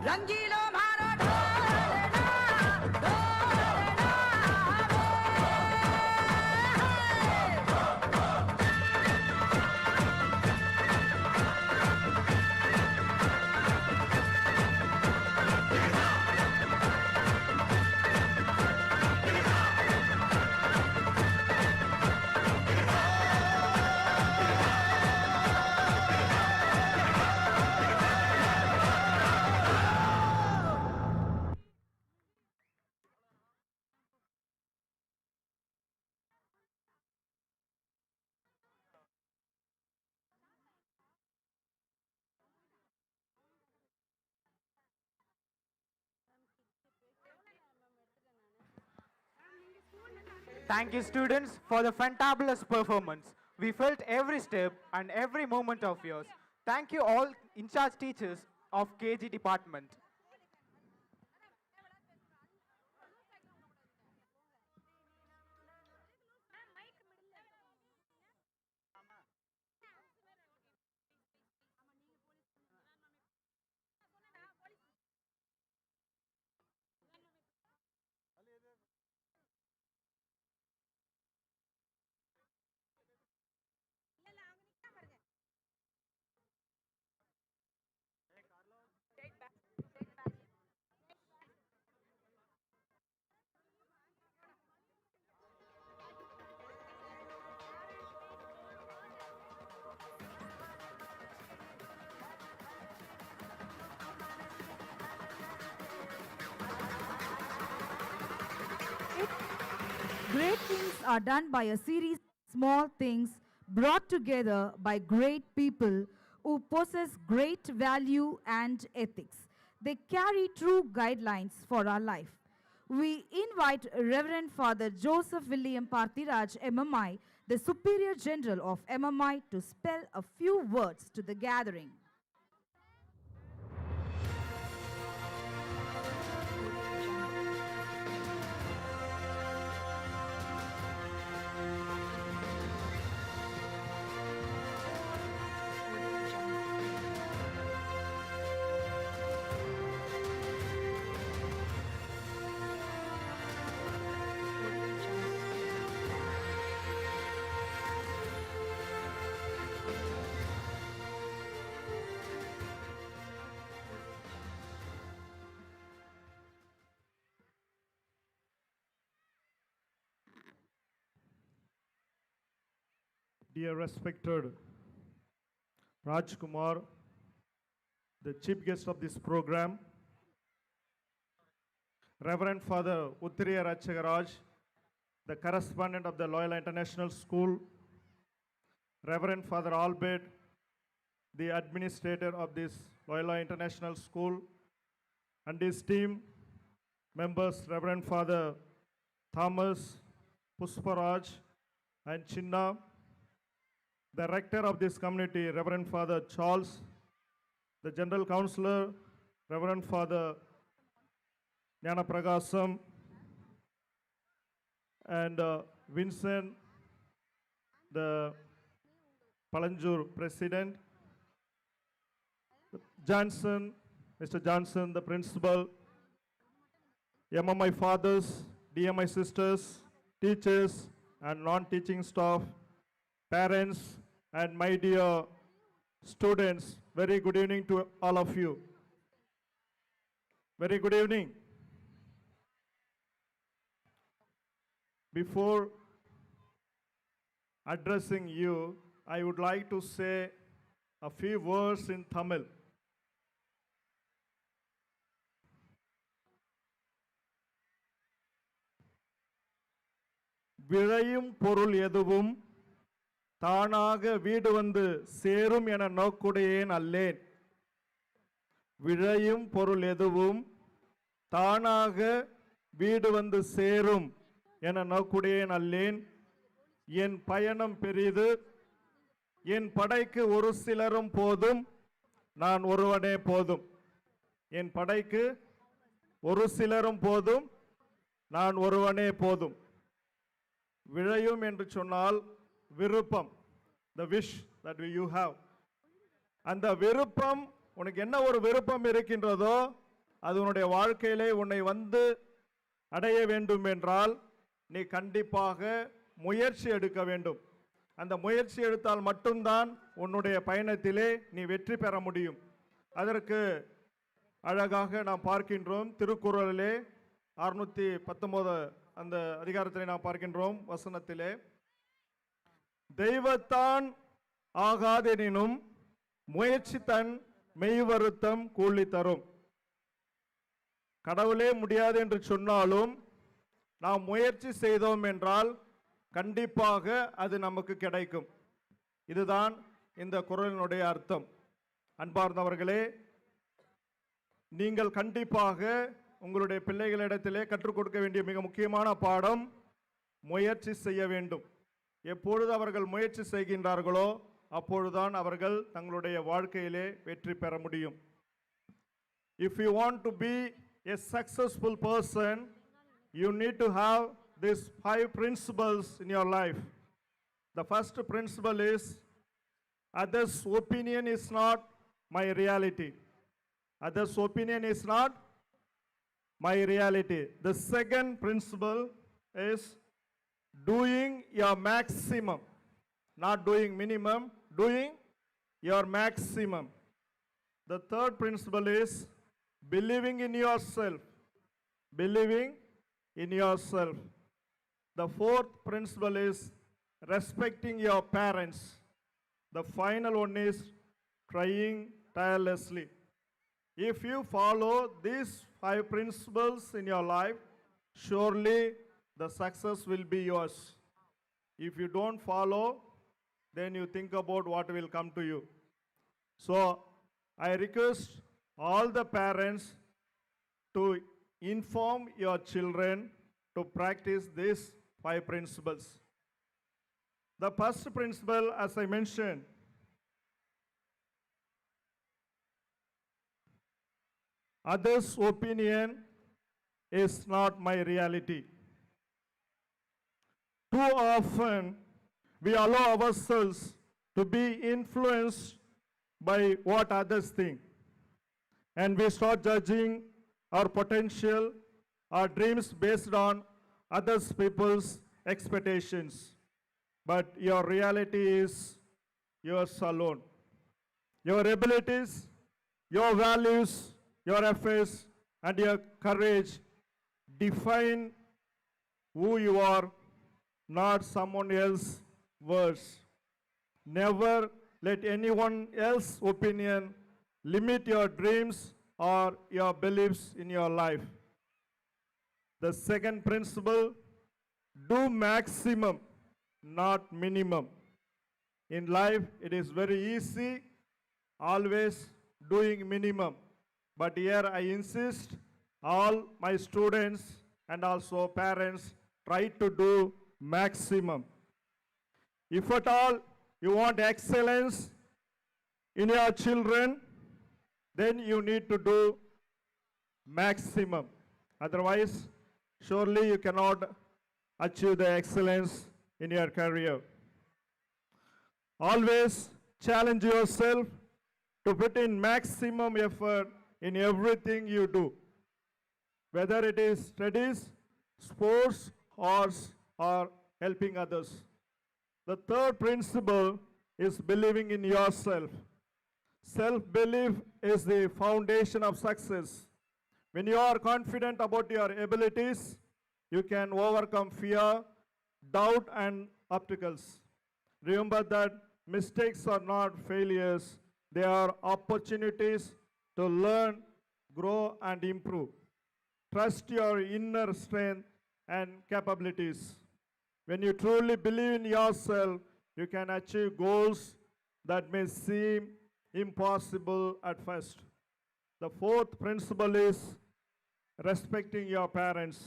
रंगीलो मारो ढोलना ढोलना Thank you, students, for the fantabulous performance. We felt every step and every moment of yours. Thank you all in charge teachers of KG department. Great things are done by a series of small things brought together by great people who possess great value and ethics. They carry true guidelines for our life. We invite Reverend Father Joseph William Parthiraj, MMI, the Superior General of MMI, to spell a few words to the gathering. Dear respected Rajkumar, the chief guest of this program, Reverend Father Uttiriya Ratchagaraj, the correspondent of the Loyola International School, Reverend Father Albert, the administrator of this Loyola International School, and his team members, Reverend Father Thomas, Pusparaj, and Chinna, the rector of this community, Reverend Father Charles, the general counselor, Reverend Father Jnana Pragasam, and Vincent, the Palanjur president, Johnson, Mr. Johnson, the principal, MMI fathers, DMI sisters, teachers, and non-teaching staff, parents, and my dear students, very good evening to all of you. Very good evening. Before addressing you, I would like to say a few words in Tamil. விழையும் பொருள் எதுவும் தானாக வீடு வந்து சேரும் என நோக்குடையேன் அல்லேன். விழையும் பொருள் எதுவும் தானாக வீடு வந்து சேரும் என நோக்குடையேன் அல்லேன். என் பயணம் பெரிது, என் படைக்கு ஒரு சிலரும் போதும், நான் ஒருவனே போதும். என் படைக்கு ஒரு சிலரும் போதும், நான் ஒருவனே போதும். விழையும் என்று சொன்னால் விருப்பம், the wish that you have. அந்த விருப்பம், உனக்கு என்ன ஒரு விருப்பம் இருக்கின்றதோ அது உன்னுடைய வாழ்க்கையிலே உன்னை வந்து அடைய வேண்டும் என்றால் நீ கண்டிப்பாக முயற்சி எடுக்க வேண்டும். அந்த முயற்சி எடுத்தால் மட்டும்தான் உன்னுடைய பயணத்திலே நீ வெற்றி பெற முடியும். அதற்கு அழகாக நாம் பார்க்கின்றோம் திருக்குறளிலே 619 அந்த அதிகாரத்திலே நாம் பார்க்கின்றோம் வசனத்திலே, தெய்வத்தான் ஆகாதெனினும் முயற்சி தன் மெய்வருத்தம் கூலி தரும். கடவுளே முடியாது என்று சொன்னாலும் நாம் முயற்சி செய்தோம் என்றால் கண்டிப்பாக அது நமக்கு கிடைக்கும். இதுதான் இந்த குறளினுடைய அர்த்தம். அன்பார்ந்தவர்களே, நீங்கள் கண்டிப்பாக உங்களுடைய பிள்ளைகளிடத்திலே கற்றுக் கொடுக்க வேண்டிய மிக முக்கியமான பாடம் முயற்சி செய்ய வேண்டும். எப்பொழுது அவர்கள் முயற்சி செய்கின்றார்களோ அப்பொழுதுதான் அவர்கள் தங்களுடைய வாழ்க்கையிலே வெற்றி பெற முடியும். If you want to be a successful person, you need to have these 5 principles in your life. The first principle is, others' opinion is not my reality. Others' opinion is not my reality. The second principle is doing your maximum, not doing minimum, doing your maximum. The third principle is believing in yourself, believing in yourself. The fourth principle is respecting your parents. The final one is trying tirelessly. If you follow these 5 principles in your life, surely the success will be yours. If you don't follow, then you think about what will come to you. So I request all the parents to inform your children to practice these 5 principles. The first principle, as I mentioned, others' opinion is not my reality. Too often, we allow ourselves to be influenced by what others think, and we start judging our potential, our dreams based on others people's expectations. But your reality is yours alone. Your abilities, your values, your efforts, and your courage define who you are, not someone else's words. Never let anyone else's opinion limit your dreams or your beliefs in your life. The second principle, do maximum, not minimum. In life, it is very easy, always doing minimum. But here I insist, all my students and also parents try to do maximum. If at all you want excellence in your children, then you need to do maximum. Otherwise, surely you cannot achieve the excellence in your career. Always challenge yourself to put in maximum effort in everything you do, whether it is studies, sports, or helping others. The third principle is believing in yourself. Self-belief is the foundation of success. When you are confident about your abilities, you can overcome fear, doubt, and obstacles. Remember that mistakes are not failures, they are opportunities to learn, grow, and improve. Trust your inner strength and capabilities. When you truly believe in yourself, you can achieve goals that may seem impossible at first. The fourth principle is respecting your parents,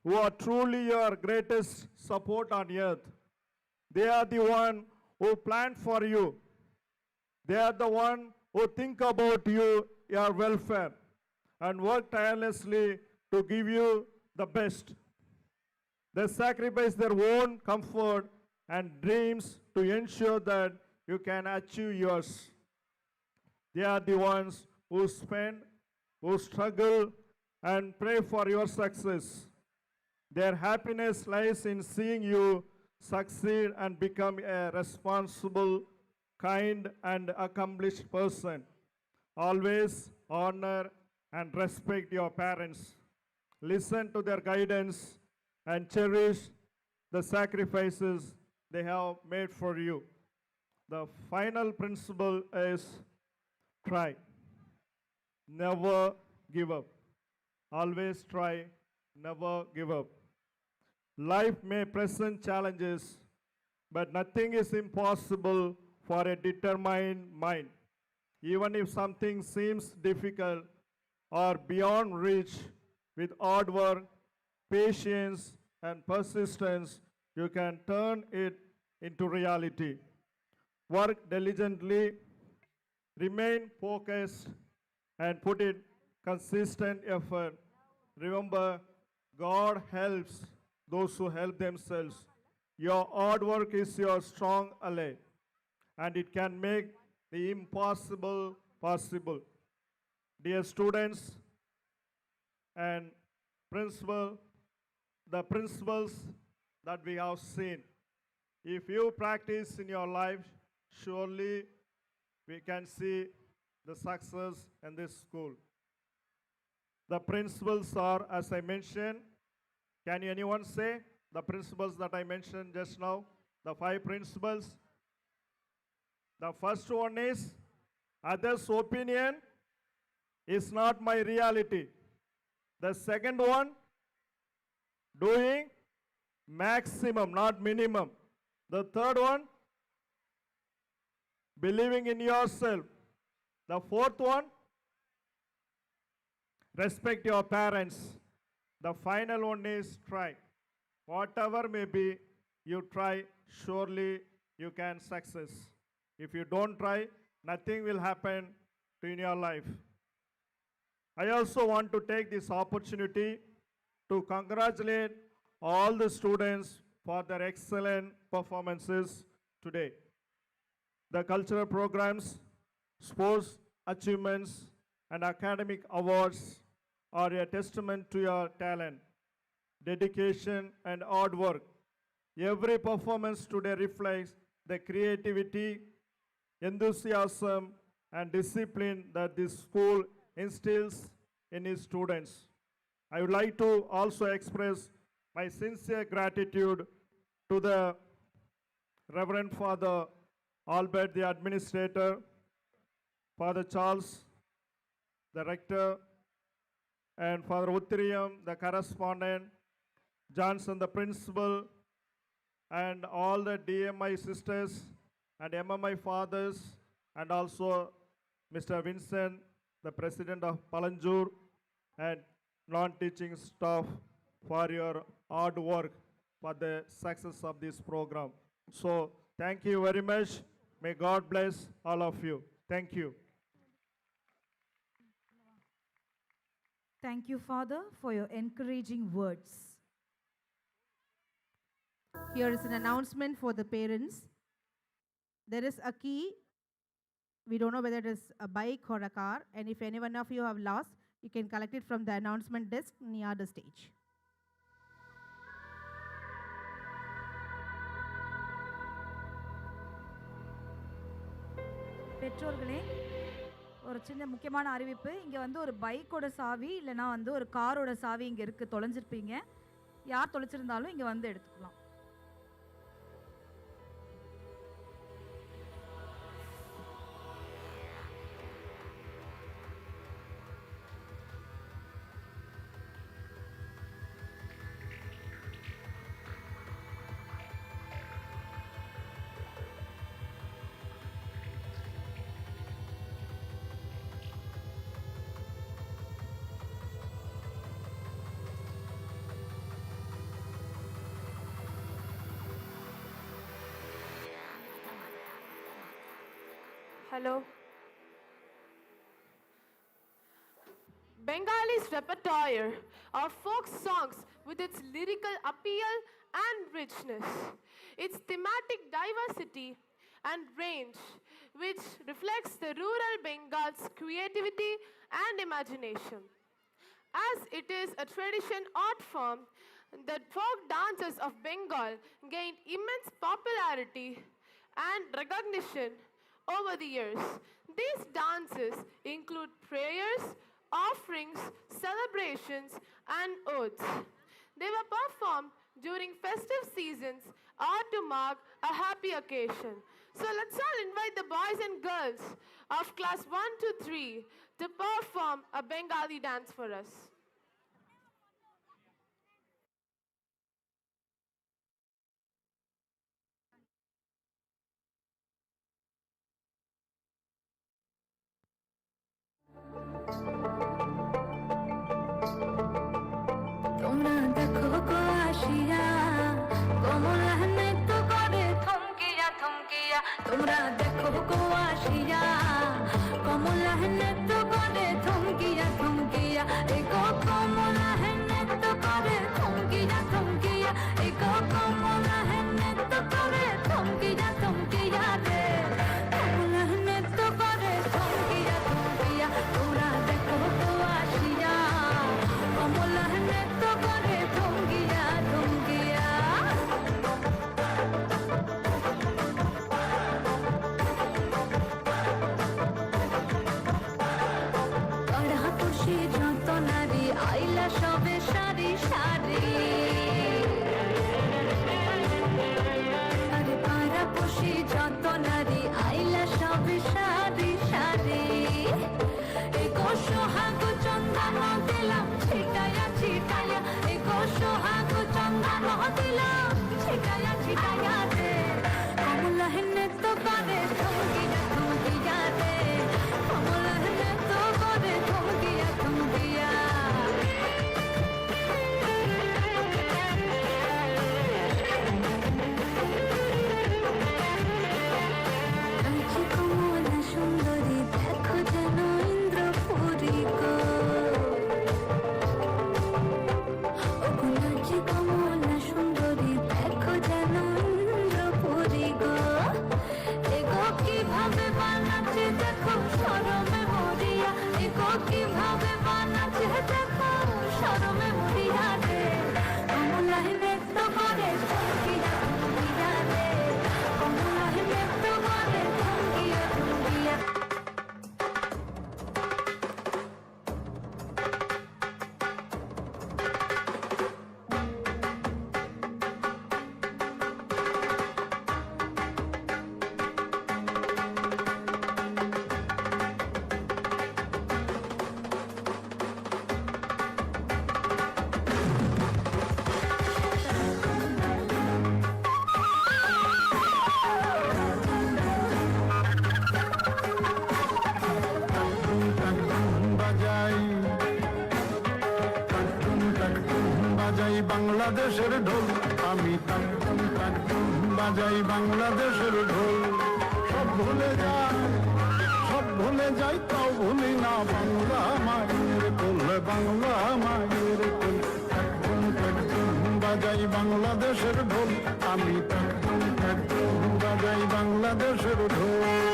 who are truly your greatest support on earth. They are the one who plan for you. They are the one who think about you, your welfare, and work tirelessly to give you the best. They sacrifice their own comfort and dreams to ensure that you can achieve yours. They are the ones who spend who struggle and pray for your success. Their happiness lies in seeing you succeed and become a responsible, kind, and accomplished person. Always honor and respect your parents. Listen to their guidance and cherish the sacrifices they have made for you. The final principle is try. Never give up. Always try, never give up. Life may present challenges, but nothing is impossible for a determined mind. Even if something seems difficult or beyond reach, with hard work, patience, and persistence, you can turn it into reality. Work diligently, remain focused, and put in consistent effort. Remember, God helps those who help themselves. Your hard work is your strong ally, and it can make the impossible possible. Dear students and principal, the principles that we have seen, if you practice in your life, surely we can see the success in this school. The principles are, as I mentioned, can anyone say the principles that I mentioned just now? The 5 principles. The first one is, others' opinion is not my reality. The second one, doing maximum, not minimum. The third one, believing in yourself. The fourth one, respect your parents. The final one is try. Whatever may be, you try, surely you can success. If you don't try, nothing will happen in your life. I also want to take this opportunity to congratulate all the students for their excellent performances today. The cultural programs, sports achievements, and academic awards are a testament to your talent, dedication, and hard work. Every performance today reflects the creativity, enthusiasm, and discipline that this school instills in its students. I would like to also express my sincere gratitude to the Reverend Father Albert, the administrator, Father Charles, the rector, and Father Uttiriam, the correspondent, Johnson, the principal, and all the DMI sisters and MMI fathers, and also Mr. Vincent, the president of Palanjur, and non-teaching staff for your hard work for the success of this program. So thank you very much. May God bless all of you. Thank you. Thank you, Father, for your encouraging words. Here is an announcement for the parents. There is a key. We don't know whether it is a bike or a car. And if any one of you have lost, you can collect it from the announcement desk near the stage. பெற்றோர்களே, ஒரு சின்ன முக்கியமான அறிவிப்பு. இங்கே வந்து ஒரு பைக்கோட சாவி இல்லைனா வந்து ஒரு காரோட சாவி இங்கே இருக்குது, தொலைஞ்சிருப்பீங்க. யார் தொலைச்சிருந்தாலும் இங்கே வந்து எடுத்துக்கலாம். Hello. Bengali's repertoire are folk songs with its lyrical appeal and richness, its thematic diversity, and range, which reflects the rural Bengal's creativity and imagination. As it is a tradition art form, the folk dances of Bengal gained immense popularity and recognition over the years. These dances include prayers, offerings, celebrations, and oaths. They were performed during festive seasons or to mark a happy occasion. So let's all invite the boys and girls of class 1 to 3 to perform a Bengali dance for us. তোমরা দেখো গো আসিয়া কমলা নৃত্য করে থমকিয়া থমকিয়া তোমরা দেখো গো আসিয়া কমলা নৃত্য করে থমকিয়া থমকিয়া এগো কমলা নৃত্য করে থমকিয়া থমকিয়া এগো কমলা নৃত্য করে থমকিয়া থমকিয়া রে কমলা নৃত্য করে থমকিয়া থমকিয়া তোমরা দেখো গো আসিয়া কমলা নৃত্য করে থমকিয়া থমকিয়া কড়াপুষি যত নারী আইলা সবে সারি সারি আরে কড়াপুষি যত নারী আইলা সবে সারি সারি এগো সোহাগ চন্দন দিলাম ছিটায়া ছিটায়া এগো সোহাগ চন্দন দিলাম ছিটায়া ছিটায়া রে কমলা নৃত্য করে থমকিয়া থমকিয়া রে কমলা নৃত্য করে থমকিয়া থমকিয়া আছি কমলা সুন্দরী দেখো যেন ইন্দ্রপুরী গো ওগো নাচি কমলা সুন্দরী দেখো যেন ইন্দ্রপুরী গো এগো কিভাবে বানাচ্ছে দেখো শরমে মরিয়া এগো কিভাবে বানাচ্ছে দেখো শরমে মরিয়া রে কমলা নৃত্য করে থমকিয়া থমকিয়া রে কমলা নৃত্য করে থমকিয়া থমকিয়া বাজাই বাংলাদেশের ঢোল আমি টাকটুম টাকটুম বাজাই বাংলাদেশের ঢোল সব ভুলে যাই তাও ভুলি না বাংলা মায়ের কোল বাংলা মায়ের কোল টাকটুম টাকটুম বাজাই বাংলাদেশের ঢোল আমি টাকটুম টাকটুম বাজাই বাংলাদেশের ঢোল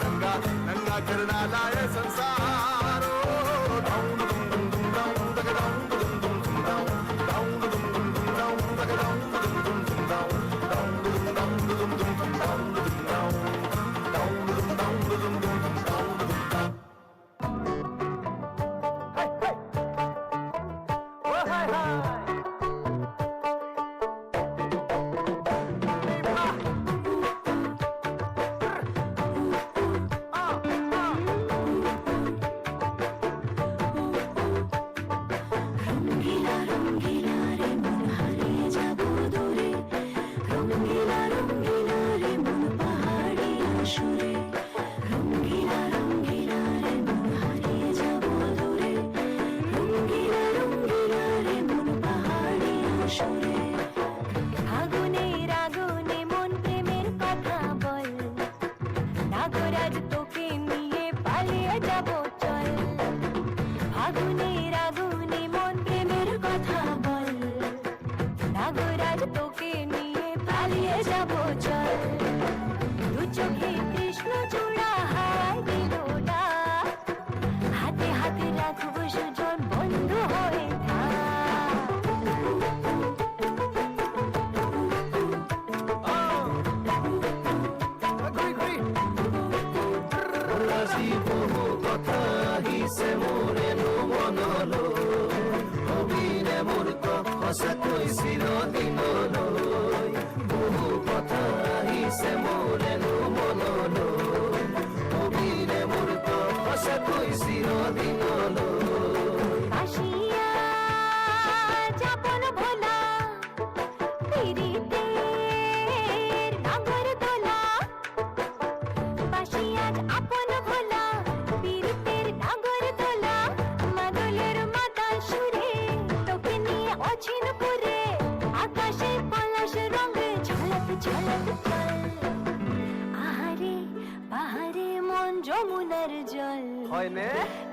दंगा नंगा करना लाए संसार डाउन दुम दुम दुम डाउन तक डाउन दुम दुम दुम डाउन दुम दुम दुम डाउन तक डाउन दुम दुम दुम डाउन दुम डाउन दुम दुम डाउन दुम डाउन दुम डाउन दुम दुम down Oh hi hi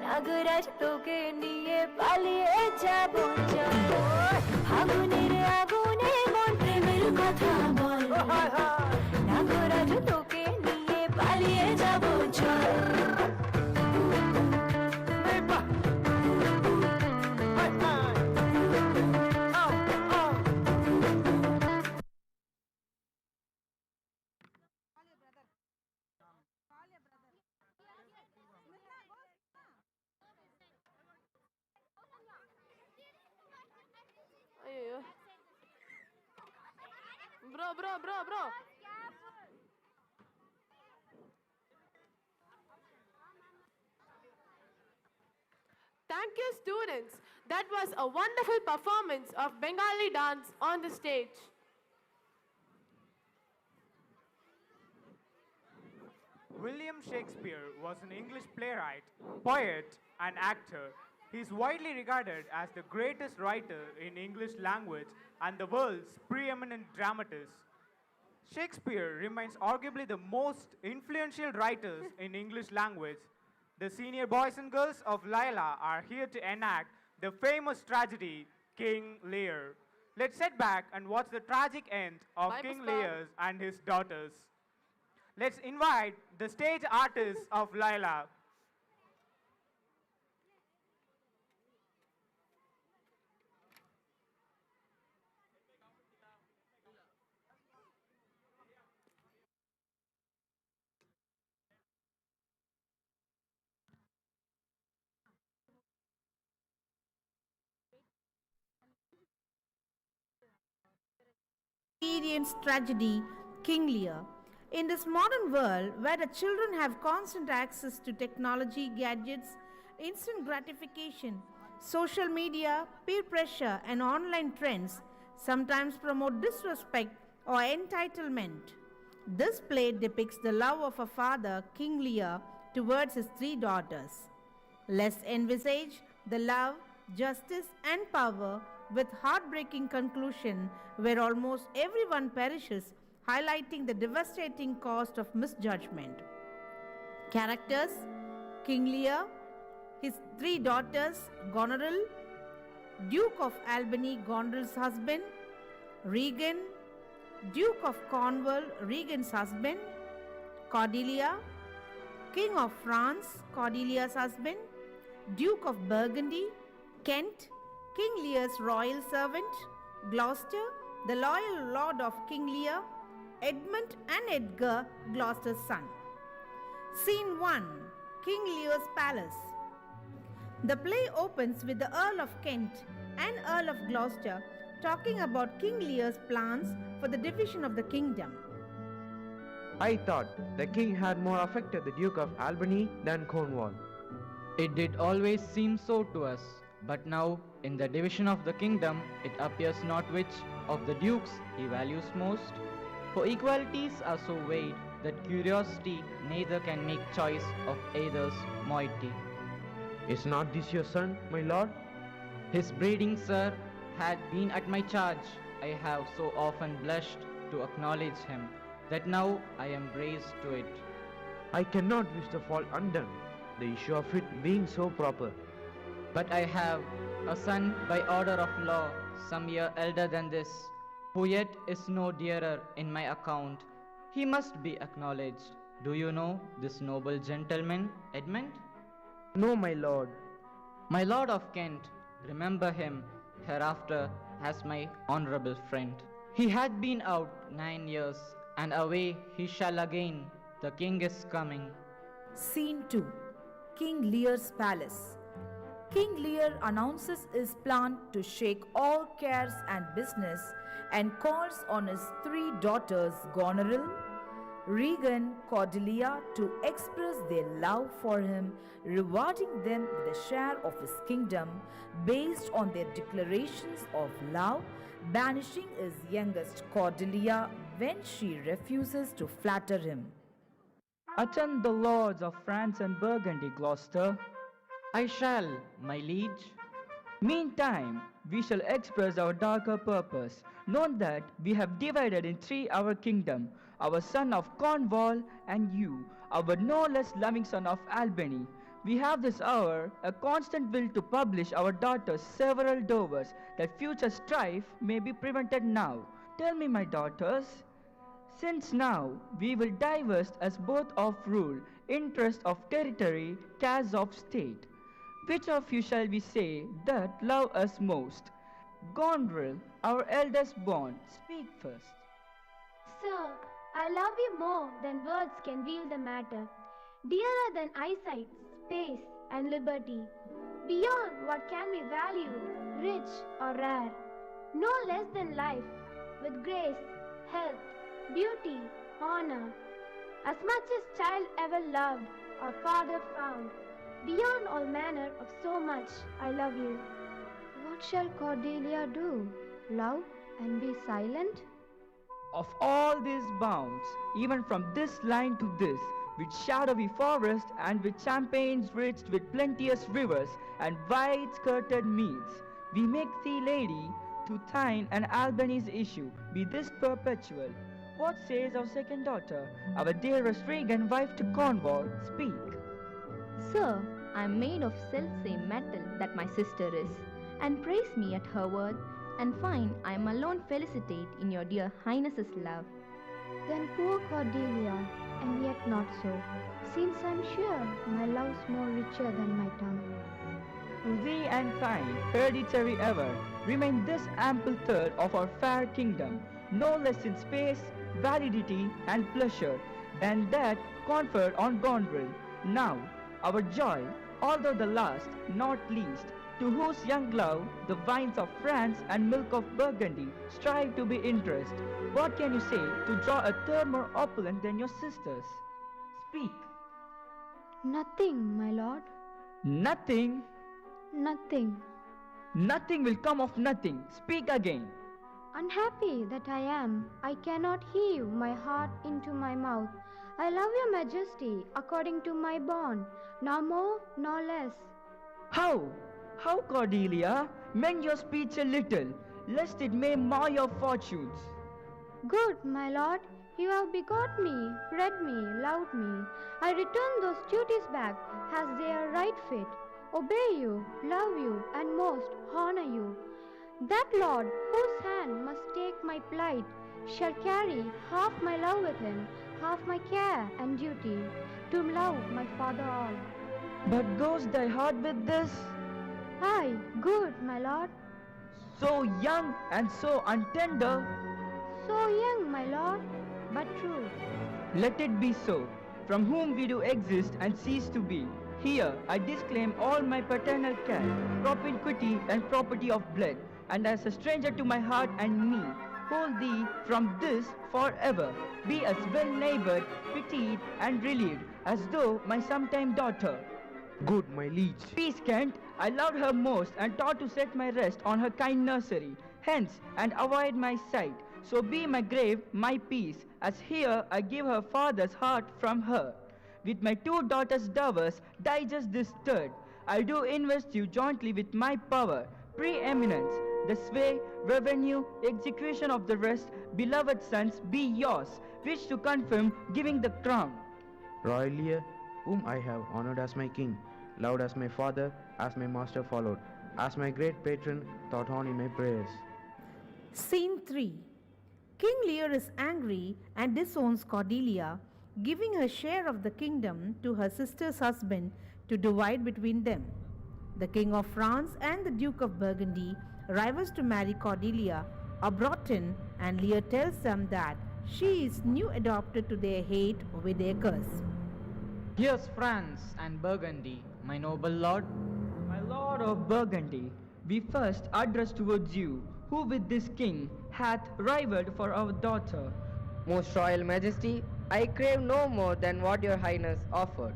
Nagraj তোকে নিয়ে পালিয়ে যাব চল ফাগুনের আগুনে মন প্রেমের কথা বল নাগরাজ তোকে নিয়ে পালিয়ে যাব চল Bro. Thank you, students. That was a wonderful performance of Bengali dance on the stage. William Shakespeare was an English playwright, poet, and actor. He is widely regarded as the greatest writer in English language and the world's preeminent dramatist. Shakespeare remains arguably the most influential writers in English language. The senior boys and girls of Loyola are here to enact the famous tragedy, King Lear. Let's sit back and watch the tragic end of King Lear and his daughters. Let's invite the stage artists of Loyola. Experienced tragedy, King Lear. In this modern world where the children have constant access to technology, gadgets, instant gratification, social media, peer pressure, and online trends sometimes promote disrespect or entitlement. This play depicts the love of a father, King Lear, towards his three daughters. Let's envisage the love, justice, and power with heartbreaking conclusion where almost everyone perishes, highlighting the devastating cost of misjudgment. Characters: King Lear, his three daughters, Goneril, Duke of Albany, Goneril's husband, Regan, Duke of Cornwall, Regan's husband, Cordelia, King of France, Cordelia's husband, Duke of Burgundy, Kent, King Lear's royal servant, Gloucester, the loyal lord of King Lear, Edmund and Edgar, Gloucester's son. Scene 1. King Lear's palace. The play opens with the Earl of Kent and Earl of Gloucester talking about King Lear's plans for the division of the kingdom. I thought the king had more affected the Duke of Albany than Cornwall. It did always seem so to us, but now, in the division of the kingdom, it appears not which of the dukes he values most. For equalities are so weighed that curiosity neither can make choice of either's moiety. Is not this your son, my lord? His breeding, sir, had been at my charge. I have so often blushed to acknowledge him, that now I am braced to it. I cannot wish the fault undone, the issue of it being so proper. But I have a son by order of law, some year elder than this, who yet is no dearer in my account. He must be acknowledged. Do you know this noble gentleman, Edmund? No, my lord. My lord of Kent, remember him hereafter as my honorable friend. He had been out 9 years, and away he shall again. The king is coming. Scene 2. King Lear's palace. King Lear announces his plan to shake all cares and business and calls on his 3 daughters Goneril, Regan, Cordelia to express their love for him, rewarding them with a share of his kingdom based on their declarations of love, banishing his youngest Cordelia when she refuses to flatter him. Attend the lords of France and Burgundy, Gloucester. I shall, my liege. Meantime, we shall express our darker purpose, known that we have divided in 3 our kingdom, our son of Cornwall and you, our no less loving son of Albany. We have this hour a constant will to publish our daughters' several dovers, that future strife may be prevented now. Tell me, my daughters, since now we will divest as both of rule, interest of territory, cares of state, which of you shall we say that love us most? Goneril, our eldest born, speak first. Sir, I love you more than words can veil the matter. Dearer than eyesight, space, and liberty. Beyond what can be valued, rich or rare. No less than life, with grace, health, beauty, honor. As much as child ever loved or father found. Beyond all manner of so much, I love you. What shall Cordelia do? Love and be silent? Of all these bounds, even from this line to this, with shadowy forest and with champaigns rich with plenteous rivers and wide-skirted meads, we make thee lady to thine and Albany's issue, be this perpetual. What says our second daughter, our dearest Regan, wife to Cornwall? Speak. Sir, I am made of self-same metal that my sister is, and praise me at her word, and find I am alone felicitate in your dear highness's love. Then poor Cordelia, and yet not so, since I'm sure my love's more richer than my tongue. To thee and thine, hereditary ever, remain this ample third of our fair kingdom, no less in space, validity, and pleasure, than that conferred on Goneril. Now, our joy, although the last, not least, to whose young love the vines of France and milk of Burgundy strive to be interest. What can you say to draw a third more opulent than your sisters? Speak. Nothing, my lord. Nothing? Nothing. Nothing will come of nothing. Speak again. Unhappy that I am, I cannot heave my heart into my mouth. I love your majesty according to my bond, nor more nor less. How? How, Cordelia? Mend your speech a little, lest it may mar your fortunes. Good, my lord. You have begot me, bred me, loved me. I return those duties back as their right fit. Obey you, love you, and most honor you. That Lord whose hand must take my plight shall carry half my love with him, half my care and duty, to love my father all. But goes thy heart with this? Aye, good, my lord. So young and so untender? So young, my lord, but true. Let it be so, from whom we do exist and cease to be. Here I disclaim all my paternal care, propinquity and property of blood, and as a stranger to my heart and me, hold thee from this forever. Be as well neighbored, pitied, and relieved, as though my sometime daughter. Good, my liege. Peace, Kent. I loved her most and taught to set my rest on her kind nursery. Hence, and avoid my sight. So be my grave, my peace, as here I give her father's heart from her. With my 2 daughters' dowers, digest this third. I do invest you jointly with my power, preeminence, the sway, revenue, execution of the rest, beloved sons, be yours, which to confirm, giving the crown. Royal ear, whom I have honored as my king, loved as my father, as my master followed, as my great patron, thought on in my prayers. Scene 3. King Lear is angry and disowns Cordelia, giving her share of the kingdom to her sister's husband to divide between them. The King of France and the Duke of Burgundy, rivals to marry Cordelia, are brought in, and Lear tells them that she is new adopted to their hate with their curse. Here's France and Burgundy, my noble lord. My lord of Burgundy, we first address towards you, who with this king hath rivaled for our daughter. Most royal majesty, I crave no more than what your highness offered.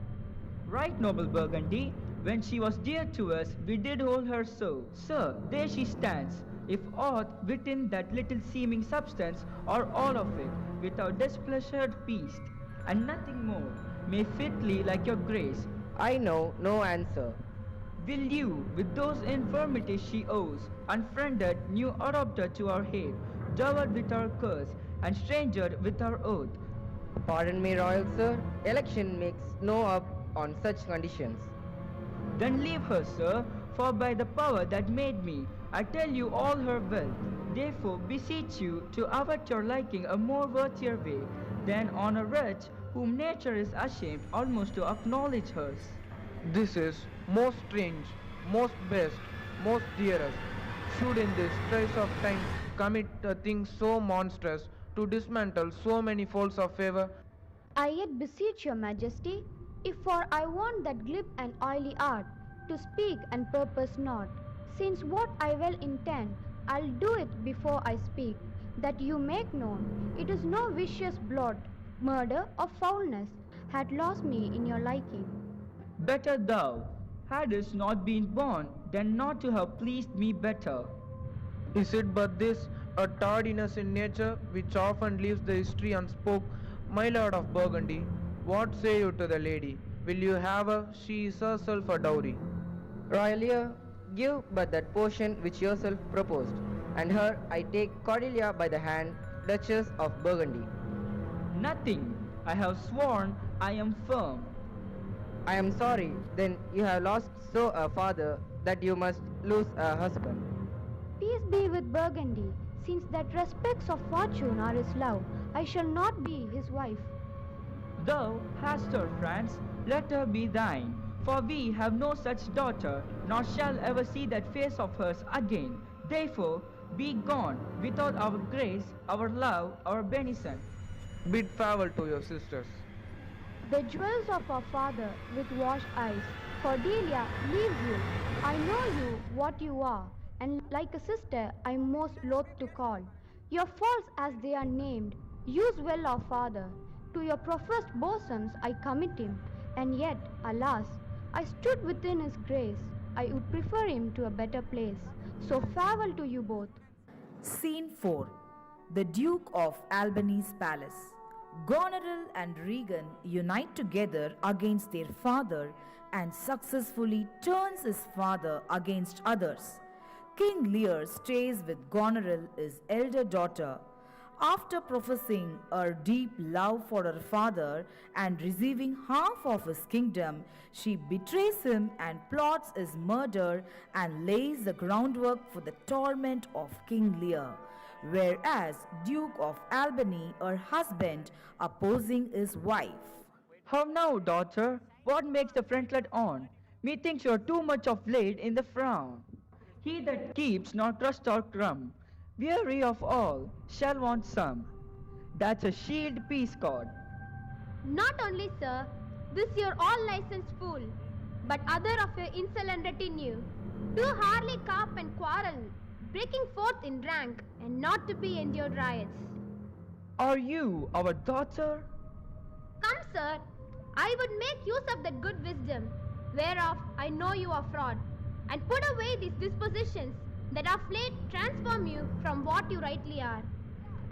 Right, noble Burgundy, when she was dear to us, we did hold her so. Sir, there she stands, if aught within that little seeming substance, or all of it, with our displeasured feast, and nothing more, may fitly like your grace. I know no answer. Will you, with those infirmities she owes, unfriended, new adopted to our hate, dowered with our curse, and strangered with our oath? Pardon me, royal sir, election makes no up on such conditions. Then leave her, sir, for by the power that made me, I tell you all her wealth. Therefore beseech you to avert your liking a more worthier way, than on a wretch whom nature is ashamed almost to acknowledge hers. This is most strange, most best, most dearest. Should in this trace of time commit a thing so monstrous to dismantle so many folds of favor? I yet beseech your majesty, if for I want that glib and oily art, to speak and purpose not, since what I well intend, I'll do it before I speak, that you make known, it is no vicious blot, murder or foulness, had lost me in your liking. Better thou hadst not been born, than not to have pleased me better. Is it but this, a tardiness in nature, which often leaves the history unspoke? My lord of Burgundy, what say you to the lady? Will you have her? She is herself a dowry. Royal ear, give but that portion which yourself proposed, and her I take Cordelia by the hand, Duchess of Burgundy. Nothing. I have sworn I am firm. I am sorry, then you have lost so a father that you must lose a husband. Peace be with Burgundy, since that respects of fortune are his love, I shall not be his wife. Thou hast her, France, let her be thine, for we have no such daughter, nor shall ever see that face of hers again. Therefore, be gone, without our grace, our love, our benison. Bid farewell to your sisters. The jewels of our father with washed eyes, Cordelia, leave you. I know you what you are, and like a sister I most loath to call. Your faults as they are named, use well our father. To your professed bosoms I commit him, and yet, alas, I stood within his grace. I would prefer him to a better place. So farewell to you both. Scene 4. The Duke of Albany's palace. Goneril and Regan unite together against their father and successfully turns his father against others. King Lear stays with Goneril, his elder daughter. After professing a deep love for her father and receiving half of his kingdom, she betrays him and plots his murder and lays the groundwork for the torment of King Lear. whereas Duke of Albany, her husband, opposing his wife. How now, daughter? What makes the frontlet on? Methinks you're too much of late in the frown. He that keeps not trust or crumb, weary of all, shall want some. That's a shield peace cord. Not only, sir, this your all licensed fool, but other of your insolent retinue, do hardly carp and quarrel, breaking forth in rank, and not to be endured riots. Are you our daughter? Come, sir, I would make use of that good wisdom, whereof I know you are fraud, and put away these dispositions that of late transform you from what you rightly are.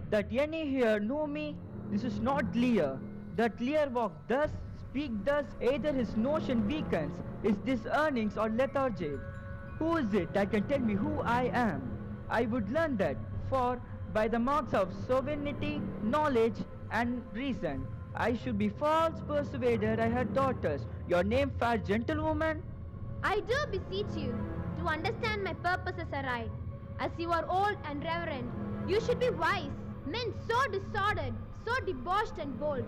That any here know me, this is not Lear. That Lear walk thus, speak thus, either his notion weakens, is this earnings or lethargy. Who is it that can tell me who I am? I would learn that, for by the marks of sovereignty, knowledge, and reason, I should be false persuaded I had daughters. Your name, fair gentlewoman? I do beseech you to understand my purposes aright. As you are old and reverend, you should be wise. Men so disordered, so debauched and bold,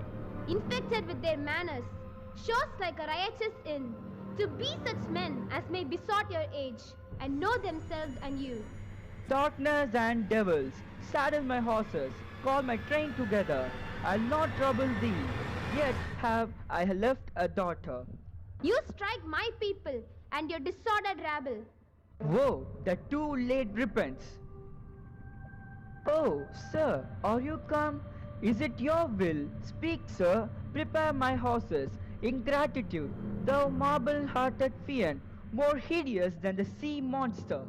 infected with their manners, shows like a riotous inn. To be such men as may besot your age, and know themselves and you. Darkness and devils, saddle my horses, call my train together. I'll not trouble thee, yet have I left a daughter. You strike my people and your disordered rabble. Woe, that too late repents. Oh, sir, are you come? Is it your will? Speak, sir, prepare my horses. Ingratitude, thou marble-hearted fiend, more hideous than the sea monster.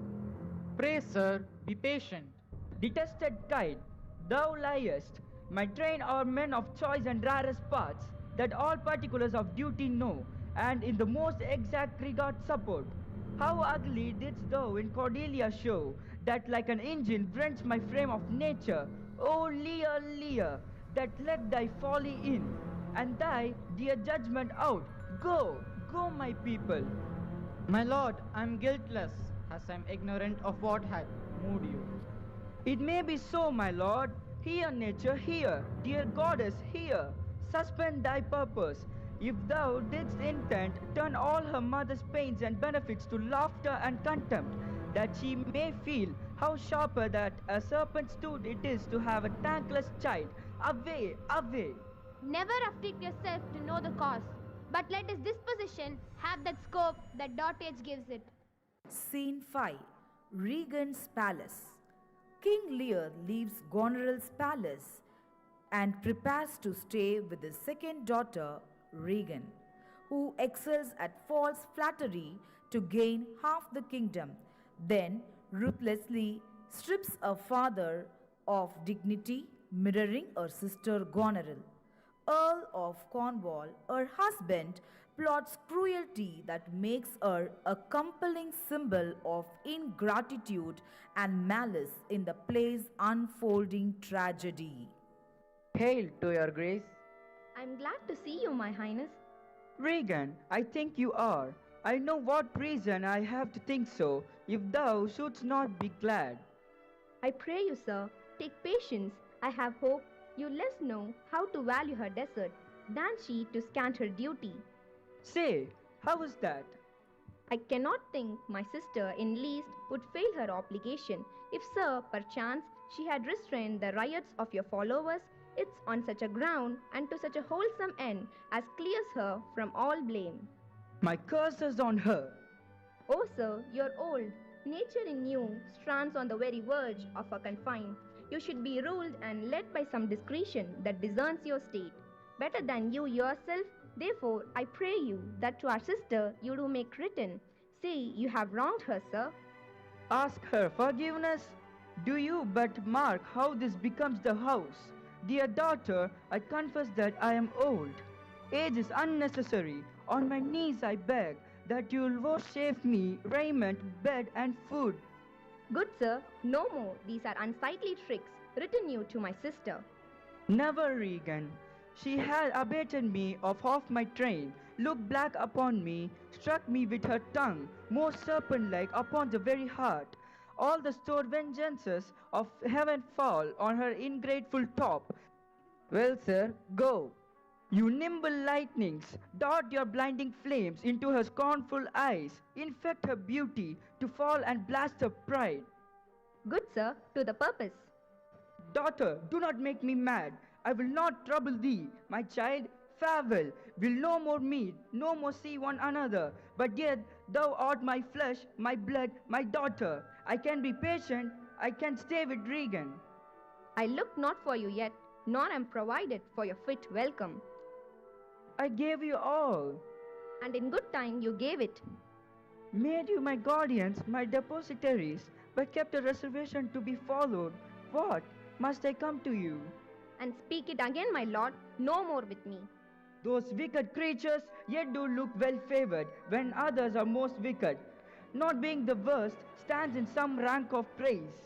Pray, sir, be patient. Detested kite, thou liest. My train are men of choice and rarest parts, that all particulars of duty know, and in the most exact regard support. How ugly didst thou in Cordelia show, that like an engine rents my frame of nature. O Lear, Lear, that let thy folly in, and thy dear judgment out. Go, go, my people. My lord, I am guiltless, as I am ignorant of what hath moved you. It may be so, my lord. Here, nature, here, dear goddess, here. Suspend thy purpose. If thou didst intend, turn all her mother's pains and benefits to laughter and contempt, that she may feel how sharper that a serpent's tooth it is to have a thankless child. Away, away! Never afflict yourself to know the cause, but let his disposition have that scope that dotage gives it. Scene 5. Regan's Palace. King Lear leaves Goneril's palace and prepares to stay with his second daughter, Regan, who excels at false flattery to gain half the kingdom, then ruthlessly strips her father of dignity, mirroring her sister Goneril. Earl of Cornwall, her husband, plots cruelty that makes her a compelling symbol of ingratitude and malice in the play's unfolding tragedy. Hail to your grace. I'm glad to see you, my highness. Regan, I think you are. I know what reason I have to think so, if thou shouldst not be glad. I pray you, sir, take patience. I have hope you less know how to value her desert than she to scant her duty. Say, how is that? I cannot think my sister in least would fail her obligation, if, sir, perchance she had restrained the riots of your followers. It's on such a ground and to such a wholesome end as clears her from all blame. My curse is on her. Oh, sir, you're old. Nature in you stands on the very verge of a confine. You should be ruled and led by some discretion that discerns your state. Better than you yourself, therefore, I pray you that to our sister you do make written. Say you have wronged her, sir. Ask her forgiveness. Do you but mark how this becomes the house. Dear daughter, I confess that I am old. Age is unnecessary. On my knees I beg that you'll vouchsafe me raiment, bed, and food. Good sir, no more. These are unsightly tricks written you to my sister. Never, Regan. She had abated me of half my train, looked black upon me, struck me with her tongue, most serpent-like upon the very heart. All the stored vengeances of heaven fall on her ingrateful top. Well, sir, go. You nimble lightnings, dart your blinding flames into her scornful eyes, infect her beauty to fall and blast her pride. Good, sir, to the purpose. Daughter, do not make me mad. I will not trouble thee. My child, farewell. We'll no more meet, no more see one another. But yet thou art my flesh, my blood, my daughter. I can be patient, I can stay with Regan. I look not for you yet, nor am provided for your fit welcome. I gave you all. And in good time you gave it. Made you my guardians, my depositaries, but kept a reservation to be followed. What? Must I come to you? And speak it again, my lord, no more with me. Those wicked creatures yet do look well favored when others are most wicked. Not being the worst stands in some rank of praise.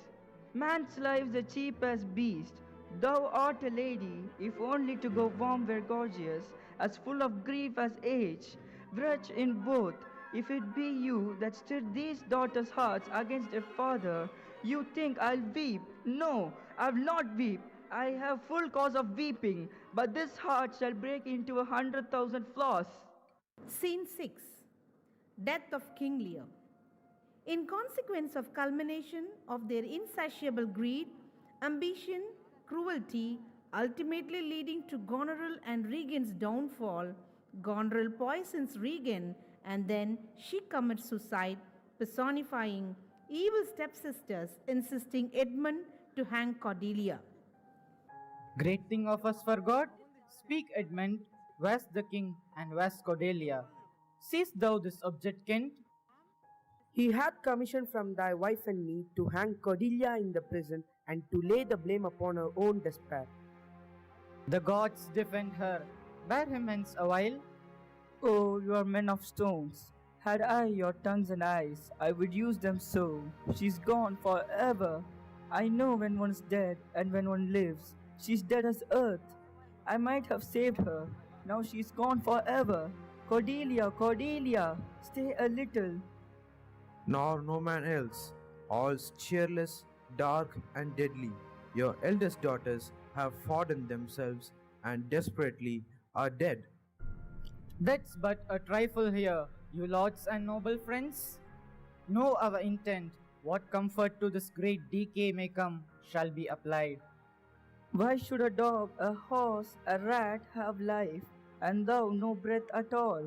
Man's life's the cheap as beast. Thou art a lady, if only to go warm where gorgeous, as full of grief as age. Wretch in both, if it be you that stirred these daughters' hearts against a father, you think I'll weep. No, I'll not weep. I have full cause of weeping, but this heart shall break into 100,000 flaws. Scene 6. Death of King Lear. In consequence of culmination of their insatiable greed, ambition, cruelty, ultimately leading to Goneril and Regan's downfall, Goneril poisons Regan and then she commits suicide, personifying evil stepsisters insisting Edmund to hang Cordelia. Great thing of us for God? Speak, Edmund. Where's the king and where's Cordelia? Seest thou this object, Kent? He hath commission from thy wife and me to hang Cordelia in the prison and to lay the blame upon her own despair. The gods defend her. Bear him hence awhile. Oh, you are men of stones. Had I your tongues and eyes, I would use them so. She's gone forever. I know when one's dead and when one lives. She's dead as earth. I might have saved her. Now she's gone forever. Cordelia, Cordelia, stay a little. Nor no man else. All's cheerless, dark, and deadly. Your eldest daughters have foughten themselves and desperately are dead. That's but a trifle here, you lords and noble friends. Know our intent. What comfort to this great decay may come shall be applied. Why should a dog, a horse, a rat have life, and thou no breath at all?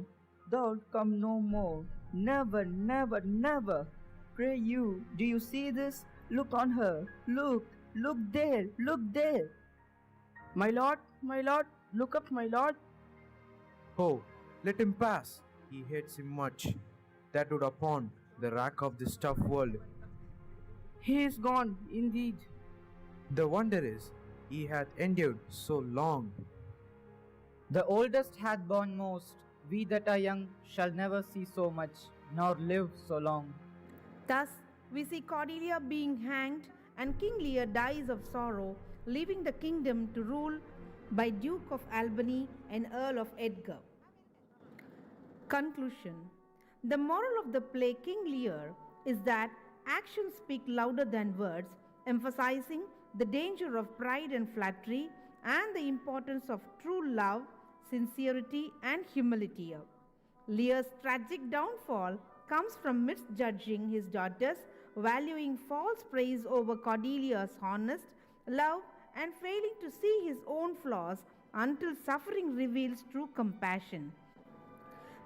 Thou'lt come no more. Never, never, never. Pray you, do you see this? Look on her. Look, look there, look there. My lord, look up, my lord. Oh, let him pass. He hates him much. That would upon the rack of this tough world. He is gone, indeed. The wonder is, he hath endured so long. The oldest hath borne most. We that are young shall never see so much, nor live so long. Thus, we see Cordelia being hanged, and King Lear dies of sorrow, leaving the kingdom to rule by Duke of Albany and Earl of Edgar. Conclusion. The moral of the play King Lear is that actions speak louder than words, emphasizing the danger of pride and flattery and the importance of true love, sincerity, and humility. Lear's tragic downfall comes from misjudging his daughters, valuing false praise over Cordelia's honest love, and failing to see his own flaws until suffering reveals true compassion.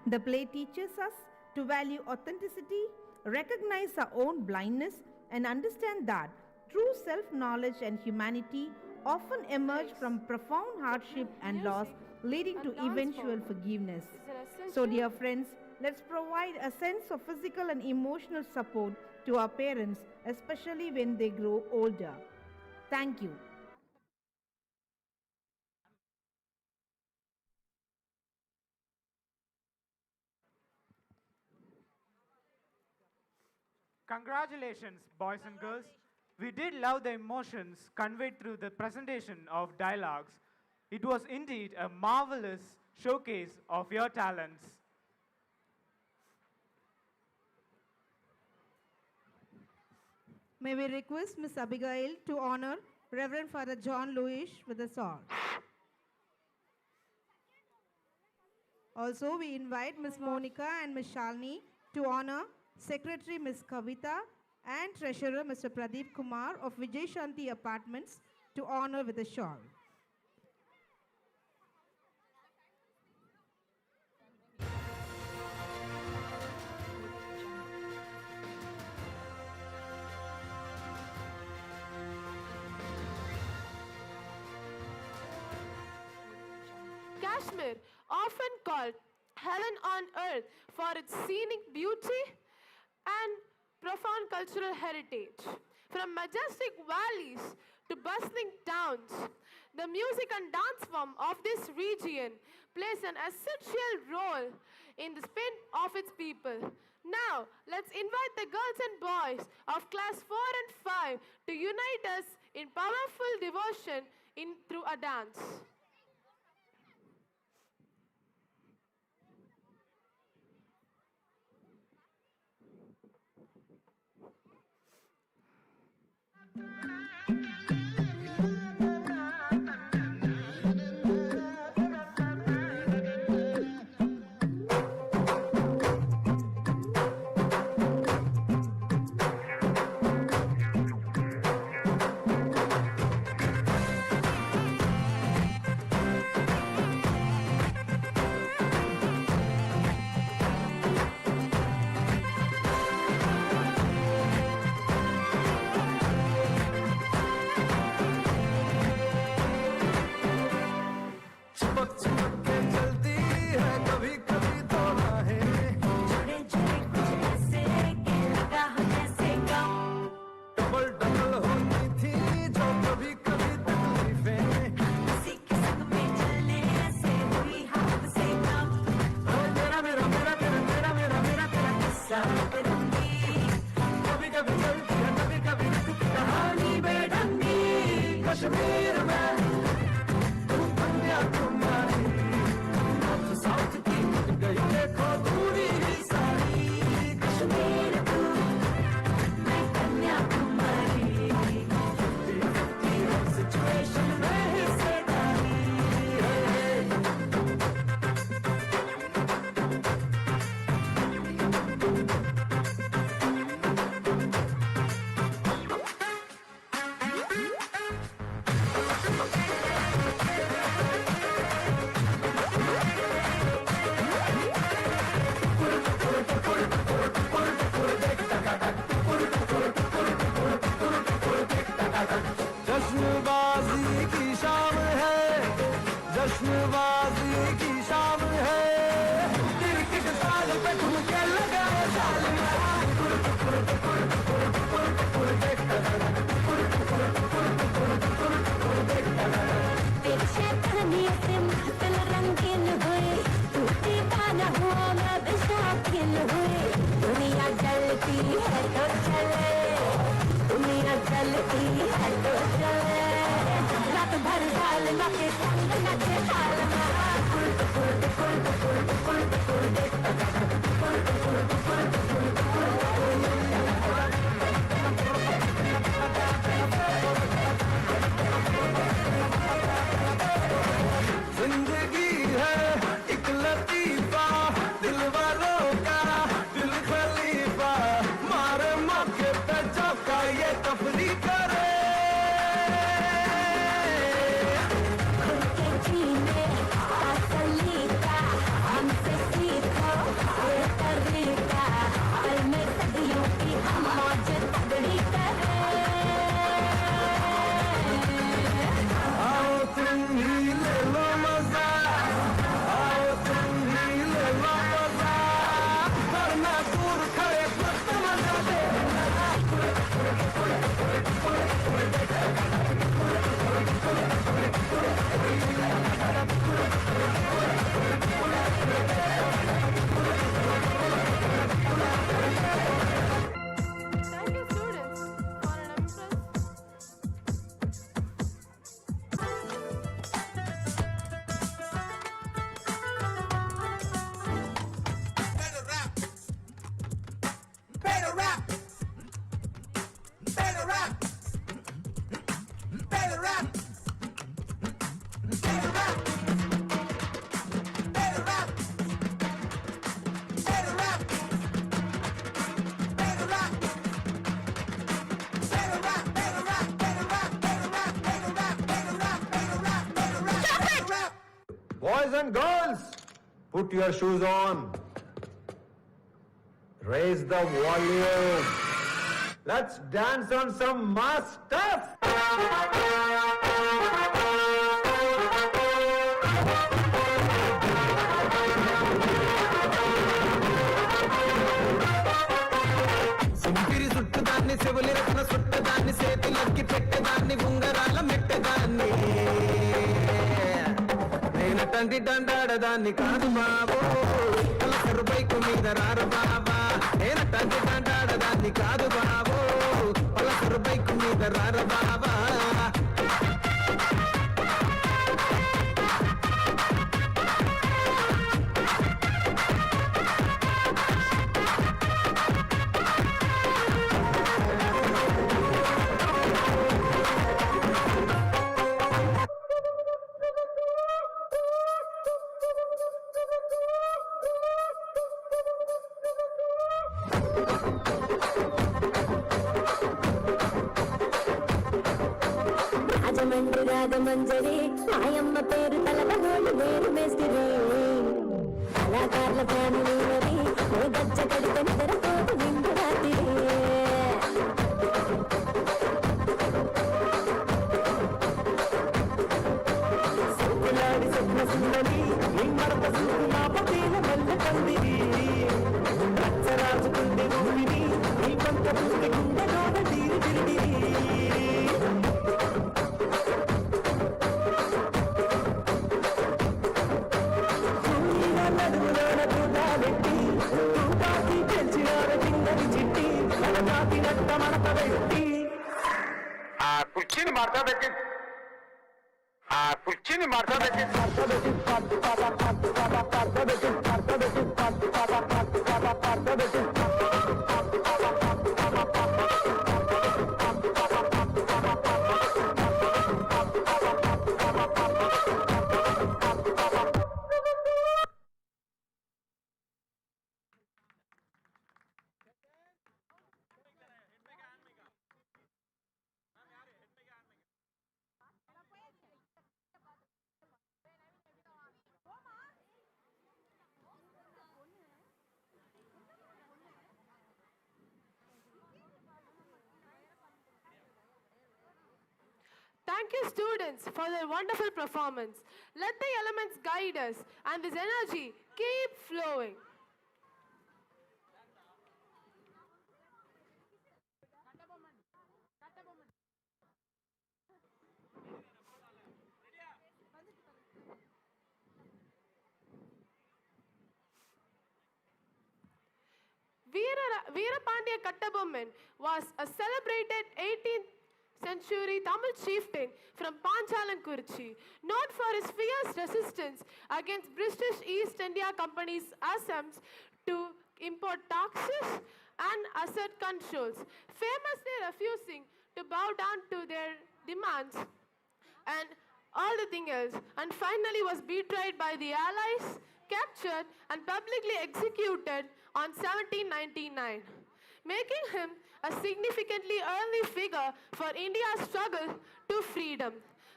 The play teaches us to value authenticity, recognize our own blindness, and understand that true self-knowledge and humanity often emerge from profound hardship and loss, leading to eventual forgiveness. So, dear friends, let's provide a sense of physical and emotional support to our parents, especially when they grow older. Thank you. Congratulations, boys and girls. We did love the emotions conveyed through the presentation of dialogues. It was indeed a marvelous showcase of your talents. May we request Miss Abigail to honor Reverend Father John Lewis with a song. Also, we invite Miss Monica and Miss Shalini to honor Secretary Miss Kavita and Treasurer Mr. Pradeep Kumar of Vijay Shanti Apartments to honor with a shawl. Kashmir, often called heaven on earth for its scenic beauty and profound cultural heritage. From majestic valleys to bustling towns, the music and dance form of this region plays an essential role in the spirit of its people. Now, let's invite the girls and boys of class 4 and 5 to unite us in powerful devotion through a dance. and girls, put your shoes on. Raise the volume. Let's dance on some mass stuff. సింపిరి చుట్టుదాన్ని చెవులి రత్న చుట్టదాన్ని చేతులకి పెట్టేదాన్ని ఉంగరాల మెట్టదాన్ని నేనటంటి దండాడదాన్ని కాదు బాబో కలసరు bike మీద రారు బాబా నేనటంటి దండాడదాన్ని కాదు బాబో Pulsar bike మీద రారు బాబా రాజమండ్రి రాగమంజరి మాయమ్మ పేరు తలపనోళ్ళు వేరు మేస్తిరి కళాకారుల ప్రాణి నీవరి ఓ గజ్జ కడిత నిద్రపోటు నిండు రాత్రి సుక్కులాడి స్వప్న సుందరి నిమ్మరత సుక్కు మా పతీల మల్ల కందిరి రచ్చరాజుకుంది రూపిని నీ పంట పుష్టి గుండెలోన తీరి తిరిగి నడుములోన పూజాలెట్టి తూపాకి పెంచినార కిందని చిట్టి మన కాపినట్ట మనత పెట్టి ఆ కుర్చీని మార్చబెట్టి Thank you, students, for their wonderful performance. Let the elements guide us and this energy keep flowing. Veerapandya Kattabomman was a celebrated 18th century Tamil chieftain from Panchalankurchi, known for his fierce resistance against British East India Company's attempts to import taxes and asset controls, famously refusing to bow down to their demands and all the thing else, and finally was betrayed by the Allies, captured and publicly executed on 1799, making him a significantly early figure for India's struggle to freedom.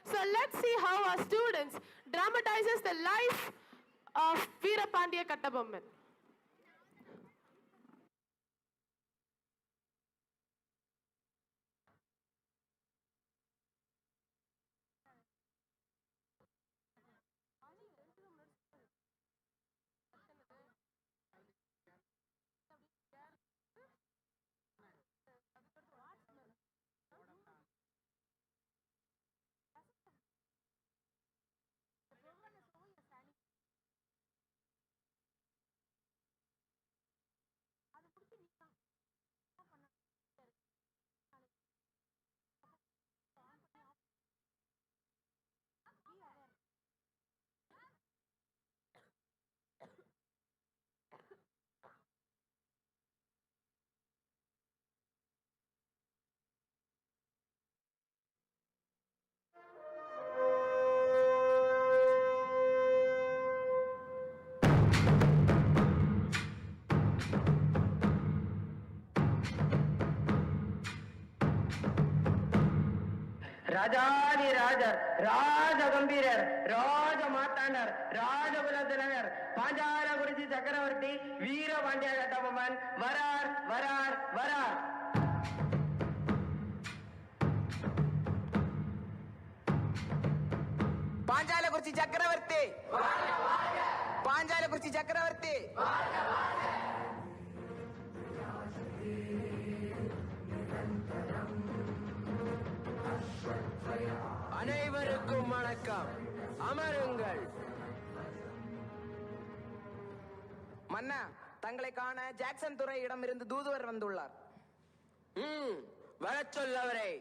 So let's see how our students dramatizes the life of Veerapandya Kattabomman. ராஜாதி ராஜர், ராஜ கம்பீரர், ராஜ மாத்தாண்டர், ராஜகுலத்தினர், பாஞ்சாலகுறிச்சி சக்கரவர்த்தி வீர பாண்டிய கட்டபொம்மன் வரார் வரார் வரார். பாஞ்சாலகுறிச்சி சக்கரவர்த்தி, பாஞ்சாலகுறிச்சி சக்கரவர்த்தி. அனைவருக்கும் வணக்கம். அமருங்கள். மன்னா, தங்களை காண ஜாக்சன் துறையிடம் இருந்து தூதுவர் வந்துள்ளார். வரச் சொல்லவரை.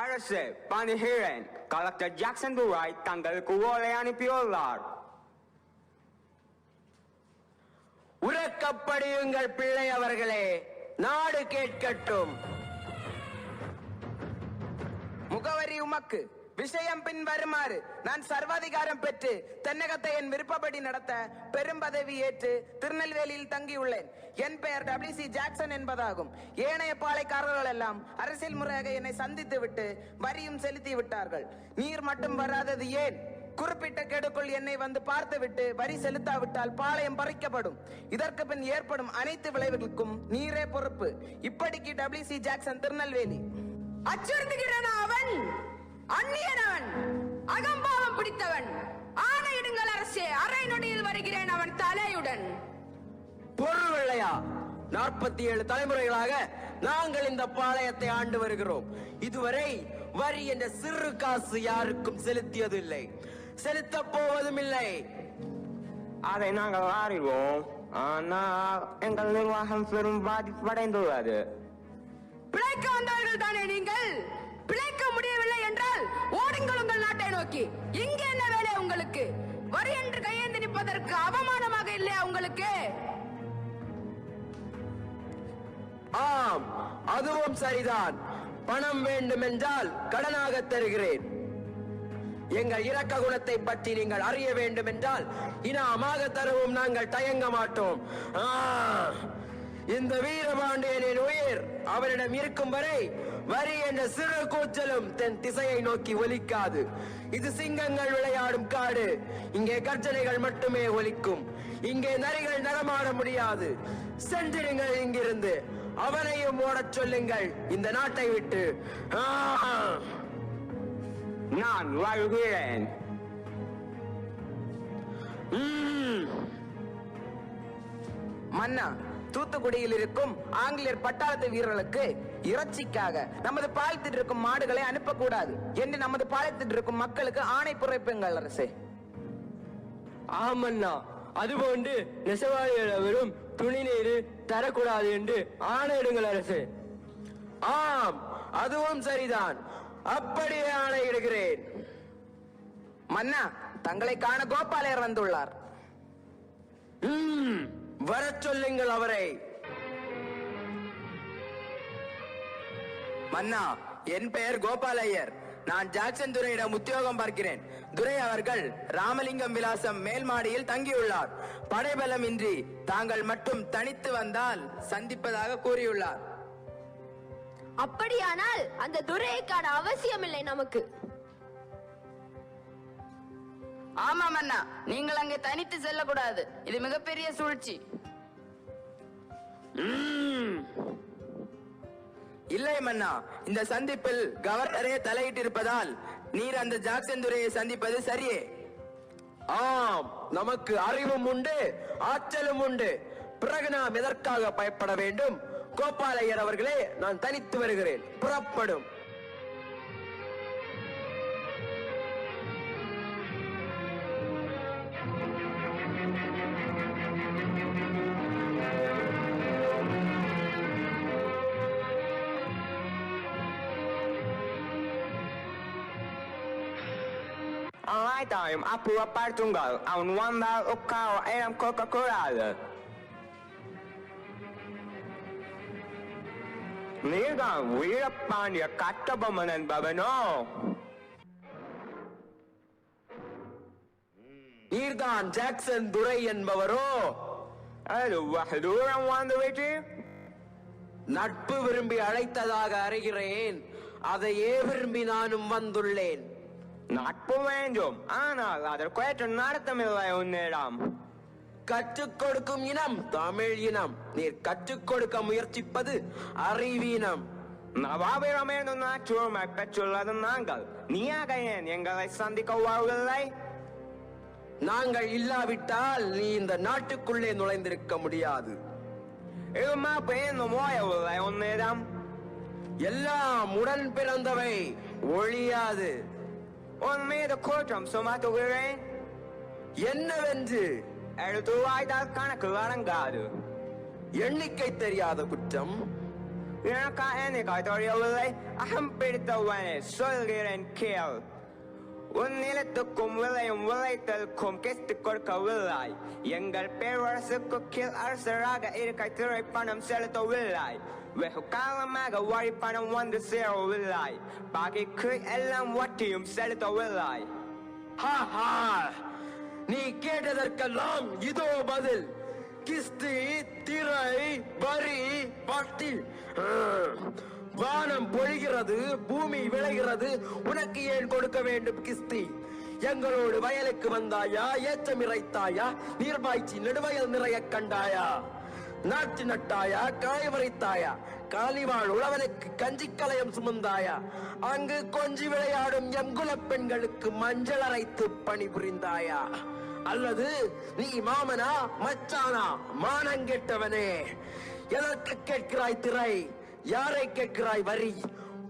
அரசு, பணிகிறேன். கலெக்டர் ஜாக்சன் துரை தங்களுக்கு ஓலை அனுப்பியுள்ளார். உறக்கப்படியுங்கள் பிள்ளை அவர்களே, நாடு கேட்கட்டும். முகவரி உமக்கு. விஷயம் பின் வருமாறு. நான் சர்வாதிகாரம் பெற்று தென்னகத்தை என் விருப்பப்படி நடத்த பெரும் பதவி ஏற்று திருநெல்வேலியில் தங்கியுள்ளேன். என் பெயர் WC ஜாக்சன் என்பதாகும். ஏனைய பாளையக்காரர்கள் எல்லாம் அரசியல் முறையாக என்னை சந்தித்து விட்டு வரியும் செலுத்தி விட்டார்கள். நீர் மட்டும் வராதது ஏன்? குறிப்பிட்ட கெடுக்குள் என்னை வந்து பார்த்துவிட்டு வரி செலுத்தாவிட்டால் பாளையம் பறிக்கப்படும். இதற்கு பின் ஏற்படும் அனைத்து விளைவுகளுக்கும் நீரே பொறுப்பு. இப்படிக்கு WC ஜாக்சன், திருநெல்வேலி. அச்சுறுத்துகிறான் அவன், அந்நியனவன், அகம்பாவம் பிடித்தவன். ஆணையிடுங்கள் அரசே, அரை நொடியில் வருகிறேன் அவன் தலையுடன். பொருள் இல்லையா? 47 தலைமுறைகளாக நாங்கள் இந்த பாளையத்தை ஆண்டு வருகிறோம். இதுவரை வரி என்ற சிறு காசு யாருக்கும் செலுத்தியதில்லை, செலுத்த போவதும் இல்லை. அதை நாங்கள் அறிவோம். ஆனால் எங்கள் நிர்வாகம் பெரும் பாதிப்படைந்துள்ளது. பிழைக்க வந்தவர்கள் தானே நீங்கள்? பிழைக்க முடியவில்லை என்றால் ஓடுங்கள் உங்கள் நாட்டை நோக்கி. இங்க என்ன வேலை உங்களுக்கு? வரி என்று கையேந்தி நிற்பதற்கு அவமானமாக இல்லையா உங்களுக்கு? ஆம், அதுவும் சரிதான். பணம் வேண்டும் என்றால் கடனாக தருகிறேன். எங்கள் இரக்க குணத்தை பற்றி நீங்கள் அறிய வேண்டும் என்றால் இனாமாக தரவும் நாங்கள் தயங்க மாட்டோம். இந்த வீரபாண்டியனின் உயிர் அவரிடம் இருக்கும் வரை வரி என்ற சிறு கூச்சலும் தென் திசையை நோக்கி ஒலிக்காது. இது சிங்கங்கள் விளையாடும் காடு. இங்கே கர்ஜனைகள் மட்டுமே ஒலிக்கும். இங்கே நரிகள் நடமாட முடியாது. சென்றிருங்கள் இங்கிருந்து. அவனையும் ஓடச் சொல்லுங்கள் இந்த நாட்டை விட்டு. நான் வாழ்கிறேன். மன்னா, தூத்துக்குடியில் இருக்கும் ஆங்கிலேயர் பட்டாளத்து வீரர்களுக்கு இறைச்சிக்காக நமது பாலத்தில் இருக்கும் மாடுகளை அனுப்பக்கூடாது என்று நமது பாலத்தில் இருக்கும் மக்களுக்கு ஆணை பிறப்பிங்கள் அரசே. ஆமண்ணா, அதுபோன்று நெசவாளிகள் அவரும் துணி நீர் தரக்கூடாது என்று ஆணையிடுங்கள் அரசு. ஆம், அதுவும் சரிதான். அப்படியே ஆணையிடுகிறேன். மன்னா, தங்களை காண கோபாலையர் வந்துள்ளார். வரச் சொல்லுங்கள் அவரை. மன்னா, என் பெயர் கோபாலையர். நான் ஜாக்சன் துரையிடம் உத்தியோகம் பார்க்கிறேன். துரை அவர்கள் ராமலிங்கம் விலாசம் மேல் மாடியில் தங்கியுள்ளார். படைபலம் இன்றி தாங்கள் மட்டும் தனித்து வந்தால் சந்திப்பதாக கூறியுள்ளார். அப்படியானால் அந்த துரையை காண அவசியமில்லை நமக்கு. ஆமா மன்னா, நீங்கள் அங்கே தனித்து செல்லக்கூடாது. இது மிகப்பெரிய சூழ்ச்சி. இல்லை மன்னா, இந்த சந்திப்பில் கவர்னரே தலையிட்டு இருப்பதால் நீர் அந்த ஜாக்சன் துரையை சந்திப்பது சரியே. ஆம், நமக்கு அறிவும் உண்டு, ஆற்றலும் உண்டு. பிறகு நாம் எதற்காக பயப்பட வேண்டும்? கோபாலையர் அவர்களே, நான் தனித்து வருகிறேன். புறப்படும். Time apura partungal aun wanda okao eram Coca-Cola. Niga Veerapandiya Kattabommanan Babano. நீர்தான் ஜாக்சன் துரை என்பவரோ? அது வஹதூரம் வந்து விட்டு நட்பு விரும்பி அழைத்ததாக அறிகிறேன். அதையே விரும்பி நானும் வந்துள்ளேன். நட்பு வேண்டும், ஆனால் அதற்கேற்ற நடத்தமில்லை உன்னிடம். கற்றுக் கொடுக்கும் இனம் தமிழ் இனம். நீர் கற்றுக் கொடுக்க முயற்சிப்பது அறிவீனம். நவாபிடமிருந்து நற்றுமை பெற்றுள்ளது நாங்கள். நீயாக ஏன் எங்களை சந்திக்க வரவில்லை? நாங்கள் இல்லாவிட்டால் நீ இந்த நாட்டுக்குள்ளே நுழைந்திருக்க முடியாது. ஓயவில்லை உன்னிடம். எல்லாம் உடன் பிறந்தவை, ஒழியாது. உன் மீது குற்றம் சுமத்துகிறேன். என்னவென்று? எழுத்து வாய்த்தால் கணக்கு அடங்காது. எண்ணிக்கை தெரியாத குற்றம். எனக்கு எண்ணிக்கை தெரியவில்லை. அகம் பிடித்தவனே சொல்கிறேன் கேள். உன் நிலத்துக்கும் விளையும் விளைத்தலுக்கும் கிஸ்து கொடுக்கவில்லை. எங்கள் பேரரசுக்கு கீழ் அரசராக இருக்க திரை பணம் செலுத்தவில்லை. வெகு காலமாக வரி பணம் வந்து சேரவில்லை. பாக்கிக்கு எல்லாம் வட்டியும் செலுத்தவில்லை. நீ கேட்டதற்கெல்லாம் இதோ பதில். கிஸ்தி, திரை, வரி, வட்டி. வானம் பொழிகிறது, பூமி விளைகிறது, உனக்கு ஏன் கொடுக்க வேண்டும் கிஸ்தி? எங்களோடு வயலுக்கு வந்தாயா? ஏற்றம் இறைத்தாயா? நீர்பாய்ச்சி நெடுவயல் நிறைய கண்டாயா? நாட்டு நட்டாயா? காய் வரைத்தாயா? காலிவாழ் உழவனுக்கு கஞ்சி கலையம் சுமந்தாயா? அங்கு கொஞ்சி விளையாடும் எங்குல பெண்களுக்கு மஞ்சள் அரைத்து பணிபுரிந்தாயா? அல்லது நீ மாமனா மச்சானா? மானங்கெட்டவனே, எதற்கு கேட்கிறாய் திரை? யாரை கேட்கிறாய் வரி?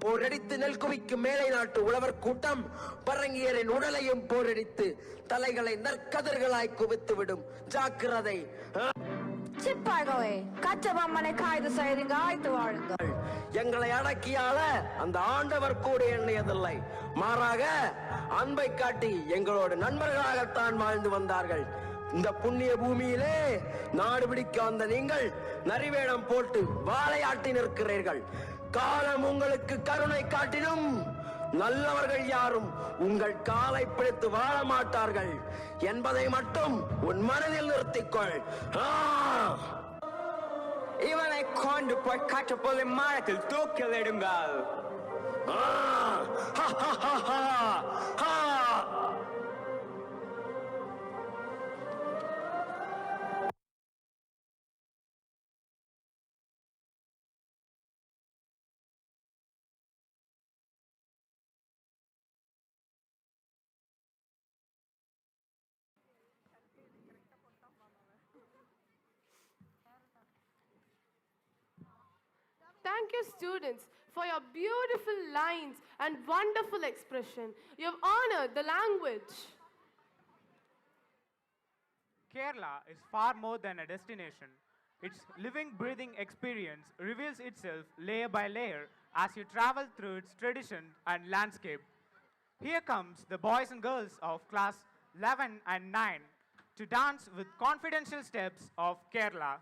போரடித்து நெல் குவிக்கும் மேலை நாட்டு உழவர் கூட்டம் பரங்கியரின் உடலையும் போரடித்து தலைகளை நற்கதிர்களாய் குவித்து விடும். ஜாக்கிரதை. சிப்பாய்களே, கச்சபொம்மனை கைது செய்துங்க, ஆய்த்து வாழுங்கள். எங்களை அடக்கியால அந்த ஆண்டவர் கூட எண்ணியதில்லை. மாறாக அன்பை காட்டி எங்களோடு நண்பர்களாகத்தான் வாழ்ந்து வந்தார்கள். இந்த புண்ணிய பூமியிலே நாடு பிடிக்க வந்த நீங்கள் நரிவேடம் போட்டு வாழையாட்டி நிற்கிறீர்கள். காலம் உங்களுக்கு கருணை காட்டிலும் நல்லவர்கள் யாரும் உங்கள் காலை பிடித்து வாழ மாட்டார்கள் என்பதை மட்டும் உன் மனதில் நிறுத்திக்கொள். இவனை கொண்டு போய் காற்றுப்பொலி மரத்தில் தூக்கிலிடுங்கள். Thank you, students, for your beautiful lines and wonderful expression. You have honored the language. Kerala is far more than a destination. Its living, breathing experience reveals itself layer by layer as you travel through its tradition and landscape. Here comes the boys and girls of class 11 and 9 to dance with confidential steps of Kerala.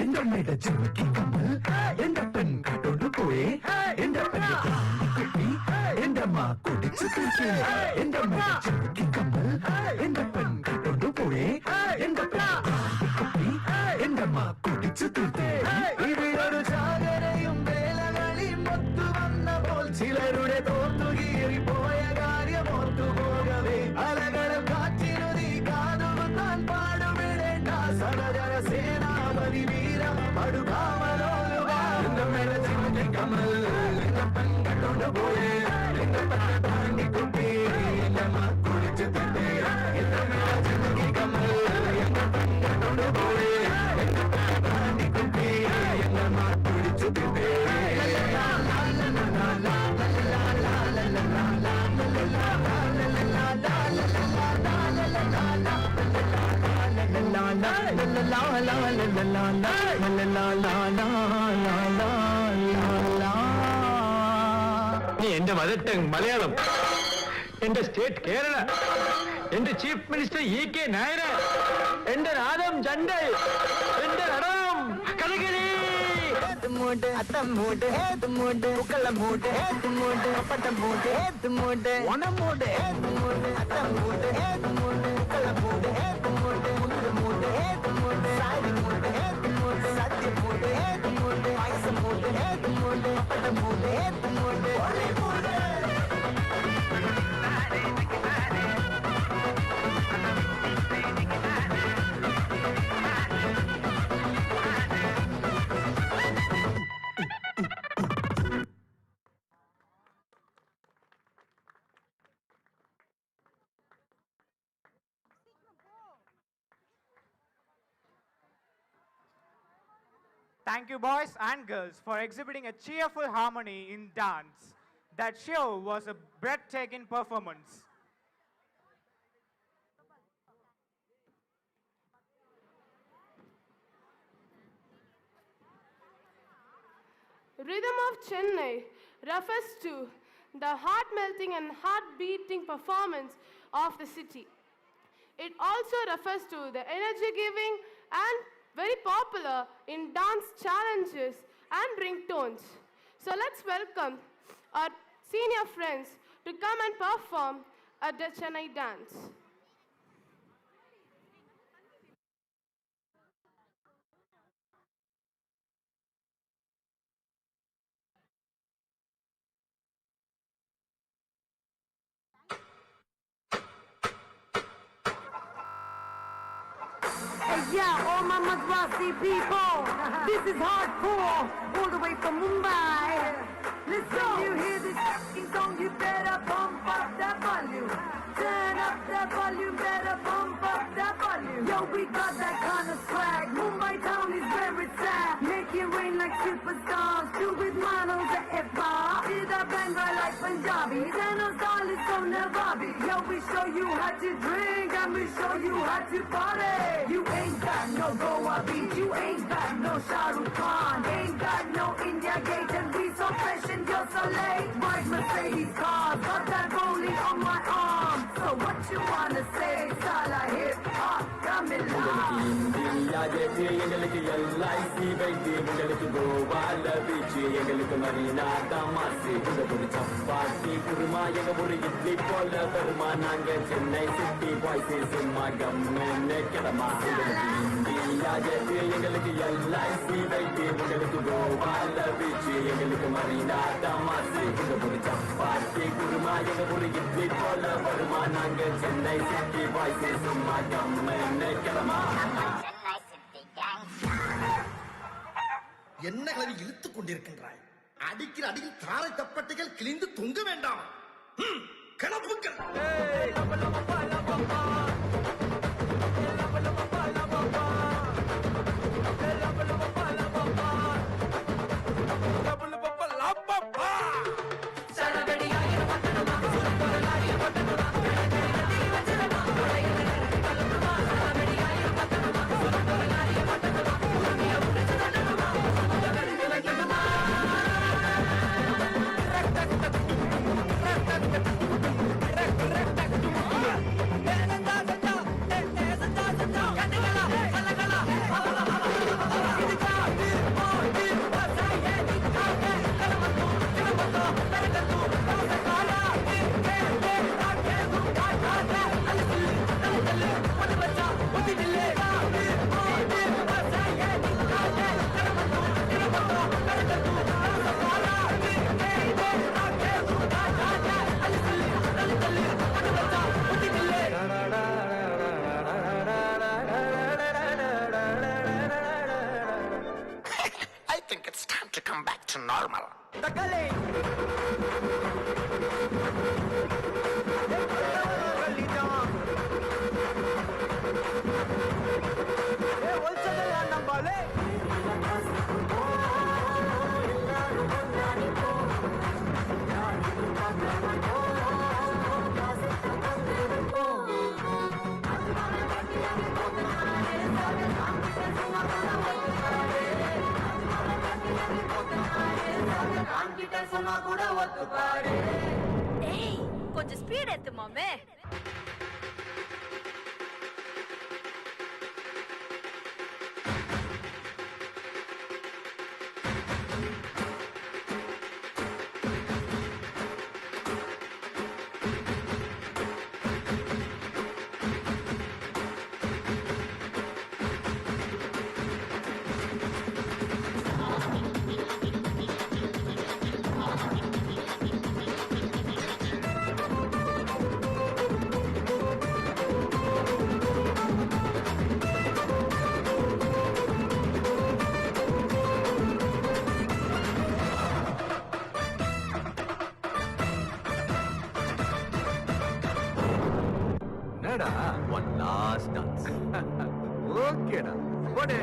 எந்த மேட சின்னக்கி கம்மல் எந்த பெண் கட்டோடு போயே எந்த பெண் குட்டி எந்த மா குடிச்சு தூக்கி எந்த மேட சின்னக்கி கம்மல் எந்த பெண் கட்டோடு போயே எந்த பெண் குட்டி எந்த மா குடிச்சு தூக்கி ഇവിടൊരു ജാഗരയും വേലകളി മൊത്തു വന്ന പോൽ ചിലരുടെ തോത്തുകീറി പോയ കാര്യം ഓർത്തു പോകവേ അലകളും കാറ്റിനുതി കാതുകും താൻ പാടുവിടേണ്ട സഹജര സേനാപതി വീര പടുകാമലോലുവാ എന്റെ മേല ചിമ്മി കമൽ എന്റെ പെൺ കണ്ടോണ്ട് പോയേ എന്റെ പെണ്ണ താണ്ടി കുട്ടി എന്റെ മാ കുടിച്ചു തിന്നേ എന്റെ മേല ചിമ്മി കമൽ എന്റെ പെൺ കണ്ടോണ്ട് പോയേ എന്റെ പെണ്ണ താണ്ടി കുട്ടി എന്റെ മാ കുടിച്ചു തിന്നേ നീ എന്റെ മദർ ടങ് മലയാളം, എന്റെ സ്റ്റേറ്റ് കേരള, എന്റെ ചീഫ് മിനിസ്റ്റർ E.K. നായർ, എന്റെ നാദം ജണ്ടൽ, എന്റെ നടനം കഥകളി. மூடு அத்தம் மூடு ஏது மூடு உக்கல மூடு ஏது மூடு பட்ட மூடு ஏது மூடு ஒன மூடு ஏது மூடு அத்தம் மூடு ஏது மூடு உக்கல மூடு ஏது மூடு முண்டு மூடு ஏது மூடு சாரி மூடு ஏது மூடு சத்திய மூடு ஏது மூடு வயசு மூடு ஏது மூடு பட்ட மூடு ஏது மூடு ஒளி மூடு. Thank you, boys and girls, for exhibiting a cheerful harmony in dance. That show was a breathtaking performance. Rhythm of Chennai refers to the heart-melting and heart-beating performance of the city. It also refers to the energy-giving and very popular in dance challenges and ringtones. So let's welcome our senior friends to come and perform at the Chennai dance. Yeah, all my Madrasi people, this is hardcore, all the way from Mumbai. Listen, you hear this song, you better pump up that volume. Turn up that volume, better pump up that volume. Yo, we got that kind of swag, Mumbai town is where it's at. Make it rain like superstars, do with models at F-bar. Did a banger like Punjabi, then our style is so Navabi. Yo, we show you how to drink, and we show you how to party. You ain't got no Goa beat, you ain't got no Shah Rukh Khan, ain't got no India Gate, and we so fresh and you're so late. My Mercedes cars, got that rolling on my arm. So what you wanna say? Sala hip hop, come in India jet எங்களுக்கு LIC வைத்து உங்களுக்கு கோவால beach எங்களுக்கு Marina தமாசி புது சப்பாத்தி குருமா எங்க ஒரு இட்லி போல வருமா நாங்க சென்னை சிட்டி பாய்ஸ் சும்மா கம்மன்னு கிளமா இந்தியா ஜெட்டு எங்களுக்கு LIC வைத்து உங்களுக்கு கோவால பீச்சு எங்களுக்கு மரீனா தமாசி புது சப்பாத்தி குருமா எங்க ஒரு இட்லி போல வருமா நாங்க சென்னை சிட்டி பாய்ஸ் சும்மா கம்மன்னு கிளமா என்ன கிளவி இழுத்துக் கொண்டிருக்கின்றாய்? அடிக்கிற அடியில் தாரை தப்பட்டைகள் கிழிந்து தொங்க வேண்டாம். கிளப்புக்கள். I think it's time to come back to normal. ஏய் கொஞ்சம் ஸ்பீட் ஏத்து மாமே. என்னடா ஒன் லாஸ்ட் டான்ஸ். ஓகேடா போடே.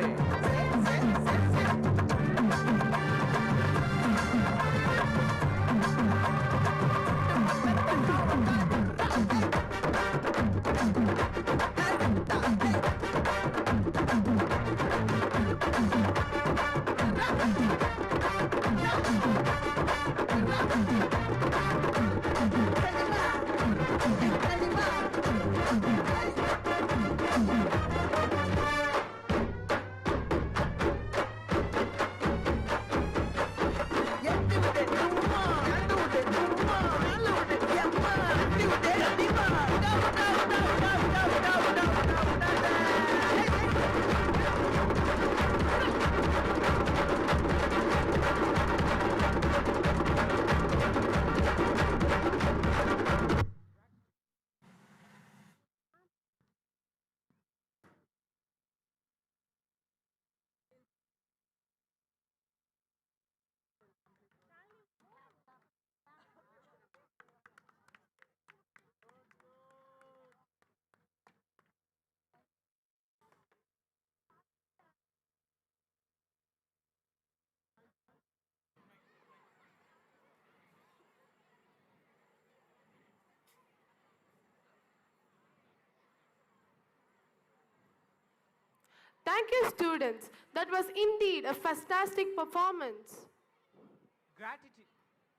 Thank you, students. That was indeed a fantastic performance.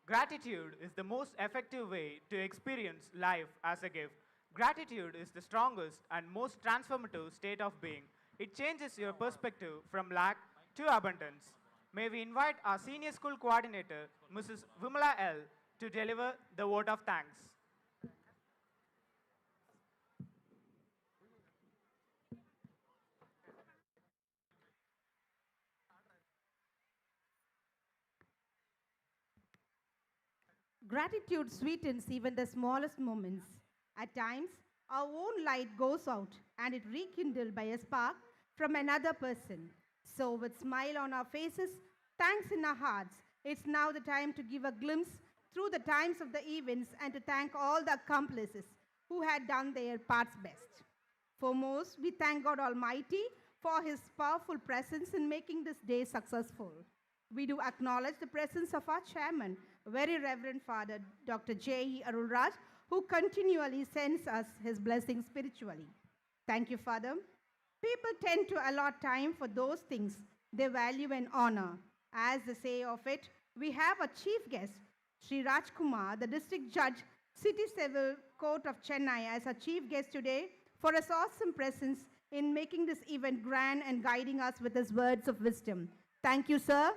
Gratitude is the most effective way to experience life as a gift. Gratitude is the strongest and most transformative state of being. It changes your perspective from lack to abundance. May we invite our senior school coordinator, Mrs. Vimala L., to deliver the vote of thanks. Gratitude sweetens even the smallest moments. At times, our own light goes out and it rekindled by a spark from another person. So, with smile on our faces, thanks in our hearts. It's now the time to give a glimpse through the times of the events and to thank all the accomplices who had done their parts best. Foremost, we thank God Almighty for His powerful presence in making this day successful. We do acknowledge the presence of our chairman, Very Reverend Father Dr. J.E. Arulraj, who continually sends us his blessings spiritually. Thank you, Father. People tend to allot time for those things they value and honor. As they say of it, we have a chief guest, Sri Raj Kumar, the District Judge, City Civil Court of Chennai, as our chief guest today for his awesome presence in making this event grand and guiding us with his words of wisdom. Thank you, sir.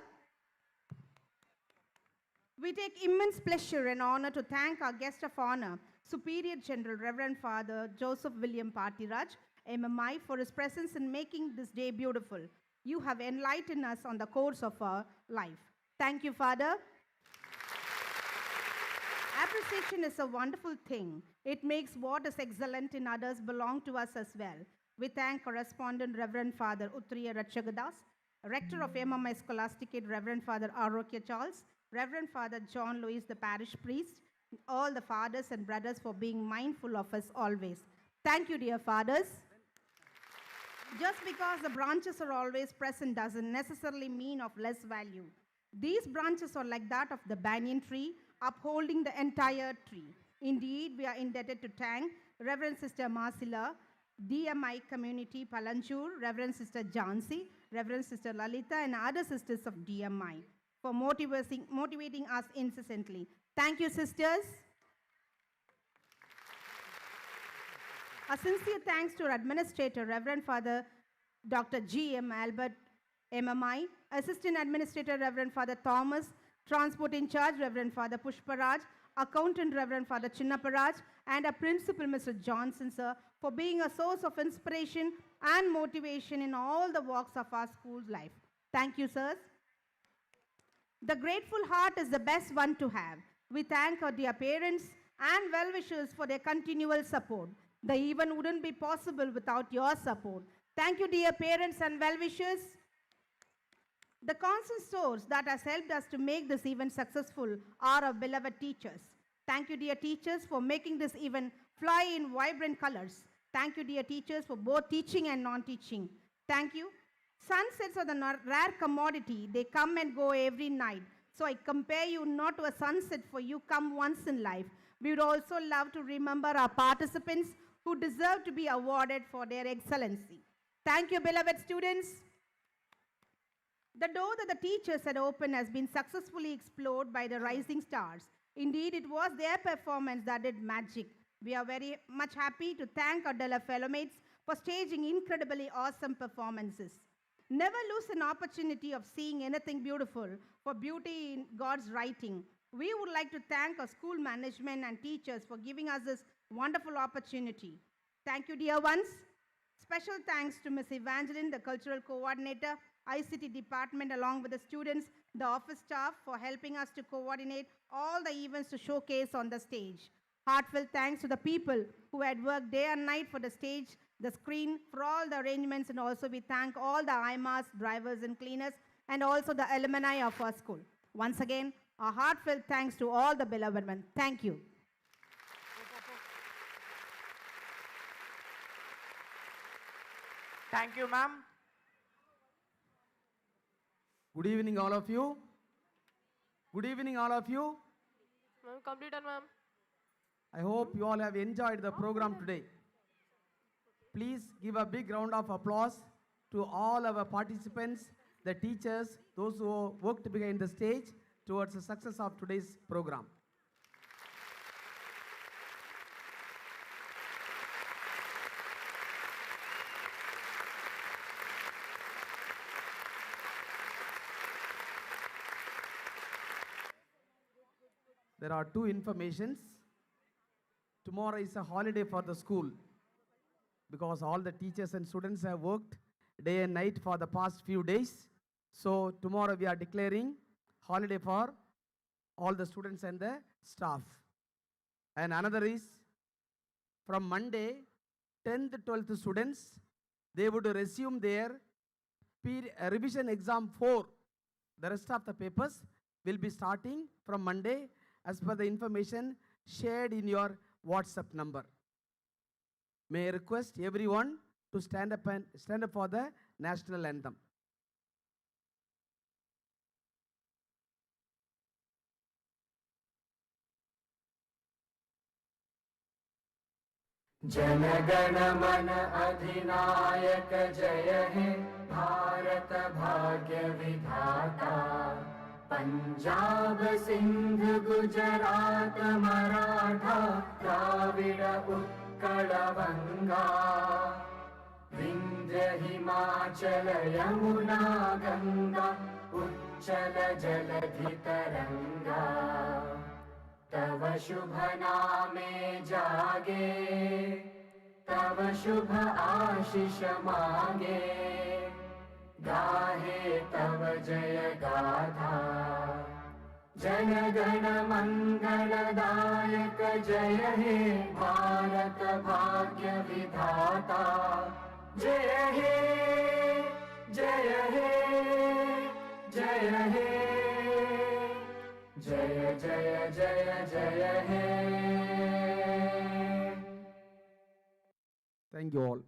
We take immense pleasure and honor to thank our guest of honor, Superior General Reverend Father Joseph William Partiraj, MMI, for his presence in making this day beautiful. You have enlightened us on the course of our life. Thank you, Father. Appreciation is a wonderful thing. It makes what is excellent in others belong to us as well. We thank correspondent Reverend Father Utriya Ratchagadas, Rector of MMI Scholasticate Reverend Father Arokya Charles, Reverend Father John Louis, the parish priest, all the fathers and brothers for being mindful of us always. Thank you, dear fathers. Just because the branches are always present doesn't necessarily mean of less value. These branches are like that of the banyan tree, upholding the entire tree. Indeed, we are indebted to thank Reverend Sister Marcilla, DMI Community Palanchur, Reverend Sister Jansi, Reverend Sister Lalita, and other sisters of DMI for motivating us incessantly. Thank you, sisters. A sincere thanks to our administrator, Reverend Father Dr. G.M. Albert, MMI, Assistant Administrator, Reverend Father Thomas, Transport in Charge, Reverend Father Pushparaj, Accountant, Reverend Father Chinnaparaj, and our Principal, Mr. Johnson, sir, for being a source of inspiration and motivation in all the walks of our school's life. Thank you, sirs. The grateful heart is the best one to have. We thank our dear parents and well-wishers for their continual support. The event wouldn't be possible without your support. Thank you, dear parents and well-wishers. The constant source that has helped us to make this event successful are our beloved teachers. Thank you, dear teachers, for making this event fly in vibrant colors. Thank you, dear teachers, for both teaching and non-teaching. Thank you. Sunsets are the rare commodity. They come and go every night. So I compare you not to a sunset, for you come once in life. We would also love to remember our participants who deserve to be awarded for their excellency. Thank you, beloved students. The door that the teachers had opened has been successfully explored by the rising stars. Indeed, it was their performance that did magic. We are very much happy to thank our Della fellow mates for staging incredibly awesome performances. Never lose an opportunity of seeing anything beautiful, for beauty in God's writing. We would like to thank our school management and teachers for giving us this wonderful opportunity. Thank you, dear ones. Special thanks to Ms. Evangeline, the cultural coordinator, ICT department, along with the students, the office staff, for helping us to coordinate all the events to showcase on the stage. Heartfelt thanks to the people who had worked day and night for the stage, the screen, for all the arrangements, and also we thank all the IMAs, drivers and cleaners, and also the alumni of our school. Once again, a heartfelt thanks to all the beloved ones. Thank you. Thank you, ma'am. Good evening, all of you. Good evening, all of you. Ma'am, completed, ma'am. I hope you all have enjoyed the program today. Please give a big round of applause to all our participants, the teachers, those who worked behind the stage towards the success of today's program. There are two informations. Tomorrow is a holiday for the school because all the teachers and students have worked day and night for the past few days. So tomorrow we are declaring holiday for all the students and the staff. And another is from Monday, 10th, 12th students, they would resume their revision exam 4 The rest of the papers will be starting from Monday as per the information shared in your WhatsApp number. May I request everyone to stand up for the national anthem. जनगण मन अधिनायक जय हे भारत भाग्य विधाता पंजाब सिंध गुजरात मराठा द्राविड उत्कल बंगा विंध्य हिमाचल यमुना गंगा उच्चल जलधि तरंगा तव शुभ नामे जागे तव शुभ आशीष मांगे गाहे तव जय गाथा जन गण मंगलदायक जय हे भारत भाग्य विधाता जय हे जय हे जय हे जय जय जय जय हे. Thank you all.